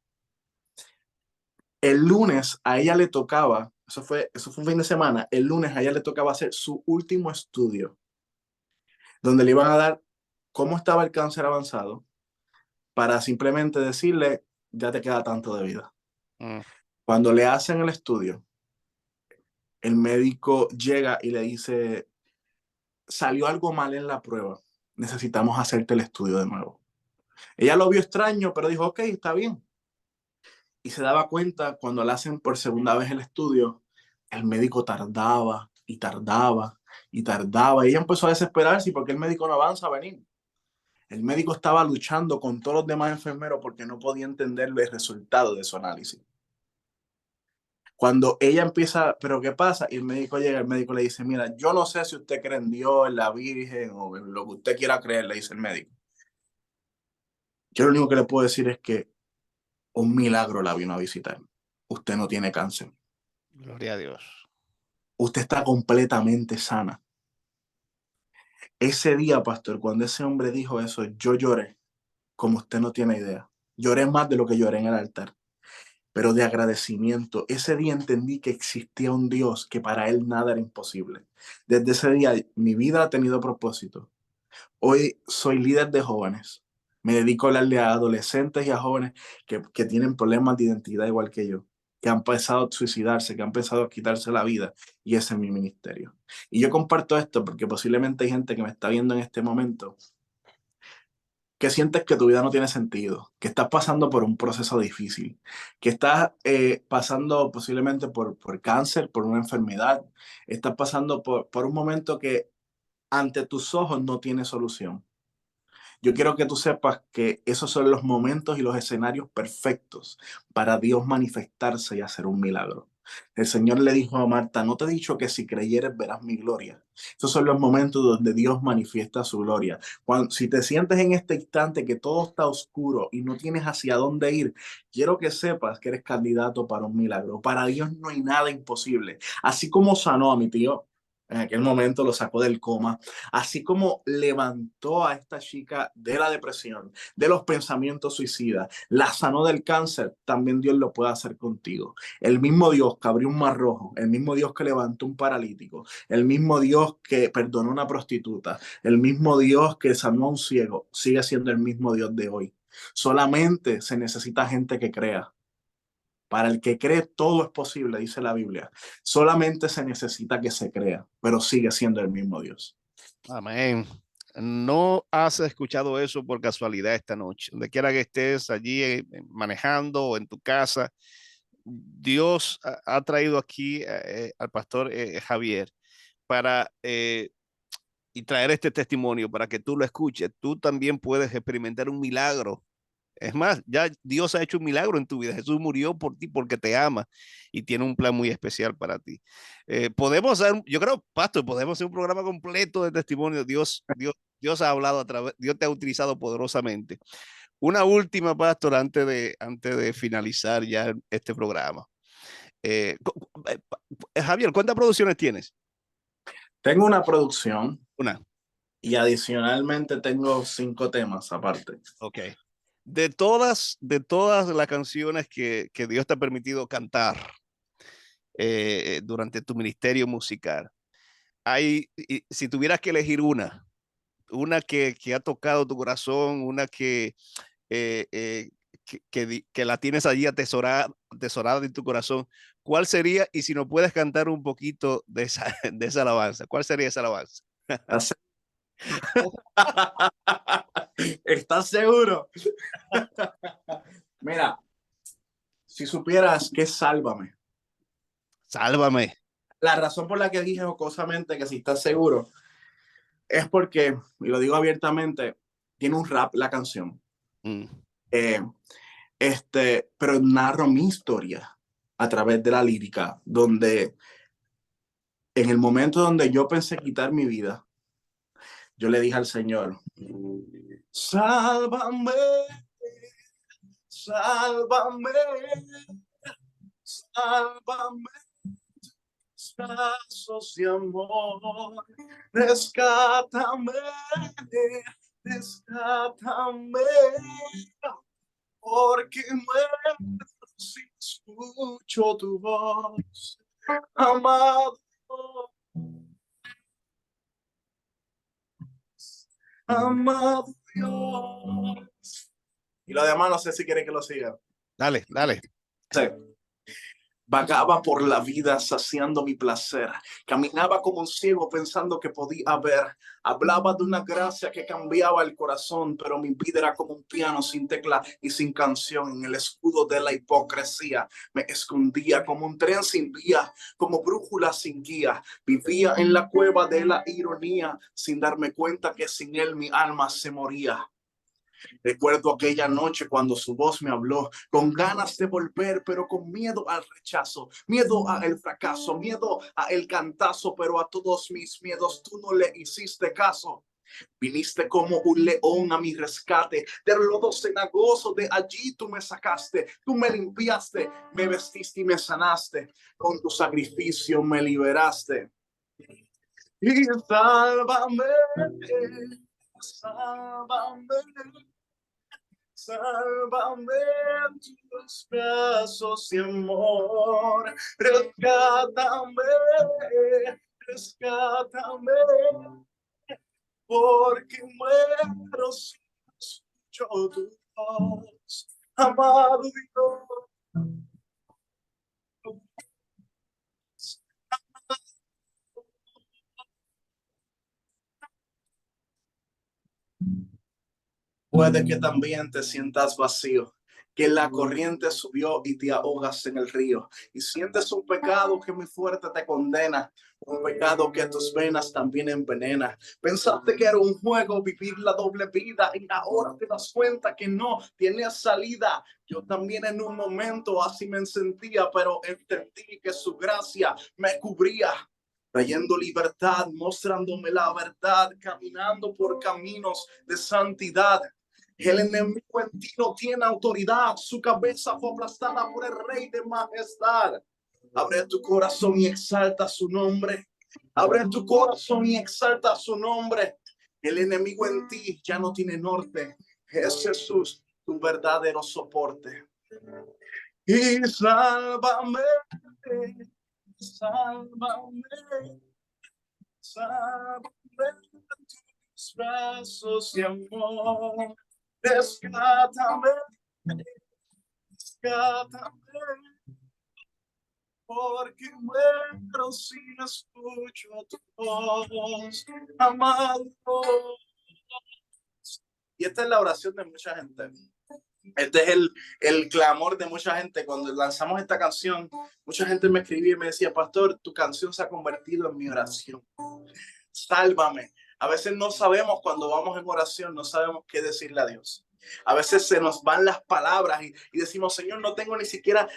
El lunes a ella le tocaba, eso fue un fin de semana, el lunes a ella le tocaba hacer su último estudio, donde le iban a dar cómo estaba el cáncer avanzado para simplemente decirle, ya te queda tanto de vida. Mm. Cuando le hacen el estudio, el médico llega y le dice, salió algo mal en la prueba, necesitamos hacerte el estudio de nuevo. Ella lo vio extraño, pero dijo, ok, está bien. Y se daba cuenta cuando le hacen por segunda vez el estudio, el médico tardaba y tardaba y tardaba. Y ella empezó a desesperarse porque el médico no avanza a venir. El médico estaba luchando con todos los demás enfermeros porque no podía entender el resultado de su análisis. Cuando ella empieza, ¿pero qué pasa? Y el médico llega, el médico le dice, mira, yo no sé si usted cree en Dios, en la Virgen o en lo que usted quiera creer, le dice el médico. Yo lo único que le puedo decir es que un milagro la vino a visitar. Usted no tiene cáncer. Gloria a Dios. Usted está completamente sana. Ese día, pastor, cuando ese hombre dijo eso, yo lloré, como usted no tiene idea. Lloré más de lo que lloré en el altar, pero de agradecimiento. Ese día entendí que existía un Dios que para él nada era imposible. Desde ese día mi vida ha tenido propósito. Hoy soy líder de jóvenes. Me dedico a hablarle a adolescentes y a jóvenes que tienen problemas de identidad igual que yo, que han pensado a suicidarse, que han pensado a quitarse la vida, y ese es mi ministerio. Y yo comparto esto porque posiblemente hay gente que me está viendo en este momento que sientes que tu vida no tiene sentido, que estás pasando por un proceso difícil, que estás pasando posiblemente por cáncer, por una enfermedad, estás pasando por un momento que ante tus ojos no tiene solución. Yo quiero que tú sepas que esos son los momentos y los escenarios perfectos para Dios manifestarse y hacer un milagro. El Señor le dijo a Marta, no te he dicho que si creyeres verás mi gloria. Esos son los momentos donde Dios manifiesta su gloria. Si te sientes en este instante que todo está oscuro y no tienes hacia dónde ir, quiero que sepas que eres candidato para un milagro. Para Dios no hay nada imposible. Así como sanó a mi tío, en aquel momento lo sacó del coma, así como levantó a esta chica de la depresión, de los pensamientos suicidas, la sanó del cáncer, también Dios lo puede hacer contigo. El mismo Dios que abrió un mar rojo, el mismo Dios que levantó un paralítico, el mismo Dios que perdonó a una prostituta, el mismo Dios que sanó a un ciego, sigue siendo el mismo Dios de hoy. Solamente se necesita gente que crea. Para el que cree, todo es posible, dice la Biblia. Solamente se necesita que se crea, pero sigue siendo el mismo Dios. Amén. No has escuchado eso por casualidad esta noche. Donde quiera que estés allí manejando o en tu casa, Dios ha traído aquí al pastor Javier para y traer este testimonio para que tú lo escuches. Tú también puedes experimentar un milagro. Es más, ya Dios ha hecho un milagro en tu vida. Jesús murió por ti porque te ama y tiene un plan muy especial para ti. Podemos hacer, yo creo, Pastor, podemos hacer un programa completo de testimonio. Dios ha hablado a través, Dios te ha utilizado poderosamente. Una última, Pastor, antes de finalizar ya este programa. Javier, ¿cuántas producciones tienes? Tengo una producción Una. y adicionalmente tengo 5 temas aparte. Ok. De todas las canciones que Dios te ha permitido cantar durante tu ministerio musical, si tuvieras que elegir una que ha tocado tu corazón, una eh, eh, que la tienes allí atesorada en tu corazón, ¿cuál sería? Y si no puedes cantar un poquito de esa, de esa alabanza, ¿cuál sería esa alabanza? ¿Estás ¿Estás seguro? Mira, si supieras que Sálvame. Sálvame. La razón por la que dije jocosamente que si estás seguro es porque, y lo digo abiertamente, tiene un rap la canción. Mm. Eh, pero narro mi historia a través de la lírica, donde en el momento donde yo pensé quitar mi vida, yo le dije al Señor, sálvame, sálvame, sálvame, brazos de amor, rescátame, rescátame, porque muero si escucho tu voz, amado, amado Dios. Y lo demás no sé si quiere que lo siga. Dale, dale. Sí. Vagaba por la vida saciando mi placer. Caminaba como un ciego pensando que podía ver. Hablaba de una gracia que cambiaba el corazón, pero mi vida era como un piano sin tecla y sin canción. En el escudo de la hipocresía me escondía como un tren sin vía, como brújula sin guía. Vivía en la cueva de la ironía sin darme cuenta que sin él mi alma se moría. Recuerdo aquella noche cuando su voz me habló, con ganas de volver, pero con miedo al rechazo, miedo al fracaso, miedo al cantazo, pero a todos mis miedos tú no le hiciste caso. Viniste como un león a mi rescate, del lodo cenagoso de allí tú me sacaste, tú me limpiaste, me vestiste y me sanaste, con tu sacrificio me liberaste. Y sálvame, sálvame. Sálvame en tus brazos y amor, rescátame, rescátame, porque muero si no escucho tu voz, amado Dios. Puede que también te sientas vacío, que la corriente subió y te ahogas en el río, y sientes un pecado que muy fuerte te condena, un pecado que tus venas también envenena. Pensaste que era un juego vivir la doble vida y ahora te das cuenta que no tienes salida. Yo también en un momento así me sentía, pero entendí que su gracia me cubría, trayendo libertad, mostrándome la verdad, caminando por caminos de santidad. El enemigo en ti no tiene autoridad, su cabeza fue aplastada por el Rey de Majestad. Abre tu corazón y exalta su nombre. Abre tu corazón y exalta su nombre. El enemigo en ti ya no tiene norte. Es Jesús, tu verdadero soporte. Y sálvame, sálvame, sálvame en tus brazos y amor. Rescátame, rescátame, porque muero si no escucho tu voz, amado. Y esta es la oración de mucha gente. Este es el clamor de mucha gente. Cuando lanzamos esta canción, mucha gente me escribía y me decía, pastor, tu canción se ha convertido en mi oración. Sálvame. A veces no sabemos cuando vamos en oración, no sabemos qué decirle a Dios. A veces se nos van las palabras y decimos, Señor, no tengo ni siquiera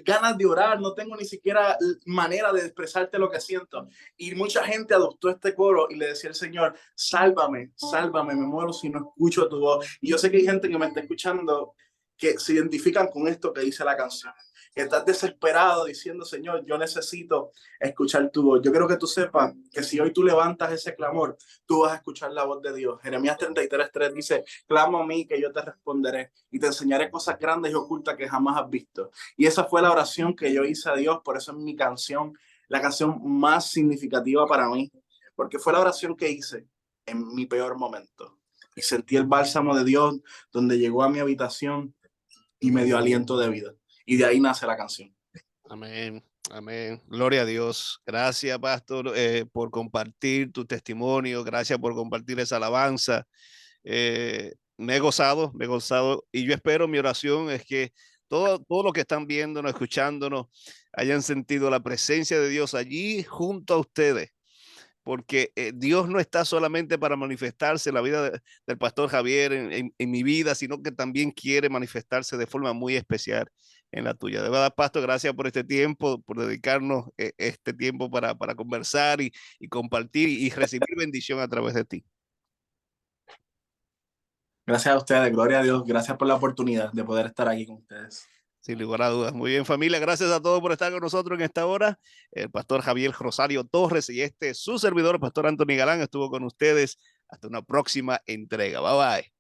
ganas de orar, no tengo ni siquiera manera de expresarte lo que siento. Y mucha gente adoptó este coro y le decía al Señor, sálvame, sálvame, me muero si no escucho tu voz. Y yo sé que hay gente que me está escuchando que se identifican con esto que dice la canción. Que estás desesperado diciendo, Señor, yo necesito escuchar tu voz. Yo quiero que tú sepas que si hoy tú levantas ese clamor, tú vas a escuchar la voz de Dios. Jeremías 33:3 dice, clama a mí que yo te responderé y te enseñaré cosas grandes y ocultas que jamás has visto. Y esa fue la oración que yo hice a Dios, por eso es mi canción, la canción más significativa para mí, porque fue la oración que hice en mi peor momento. Y sentí el bálsamo de Dios donde llegó a mi habitación y me dio aliento de vida. Y de ahí nace la canción. Amén, amén. Gloria a Dios. Gracias, pastor, por compartir tu testimonio. Gracias por compartir esa alabanza. Me he gozado, y yo espero, mi oración es que todo lo que están viéndonos, escuchándonos, hayan sentido la presencia de Dios allí junto a ustedes, porque Dios no está solamente para manifestarse en la vida del pastor Javier, en mi vida, sino que también quiere manifestarse de forma muy especial en la tuya. De verdad, pastor, gracias por este tiempo, por dedicarnos este tiempo para conversar y compartir y recibir bendición a través de ti. Gracias a ustedes, gloria a Dios, gracias por la oportunidad de poder estar aquí con ustedes. Sin lugar a dudas. Muy bien, familia. Gracias a todos por estar con nosotros en esta hora. El pastor Javier Rosario Torres y su servidor, el pastor Anthony Galán, estuvo con ustedes. Hasta una próxima entrega. Bye bye.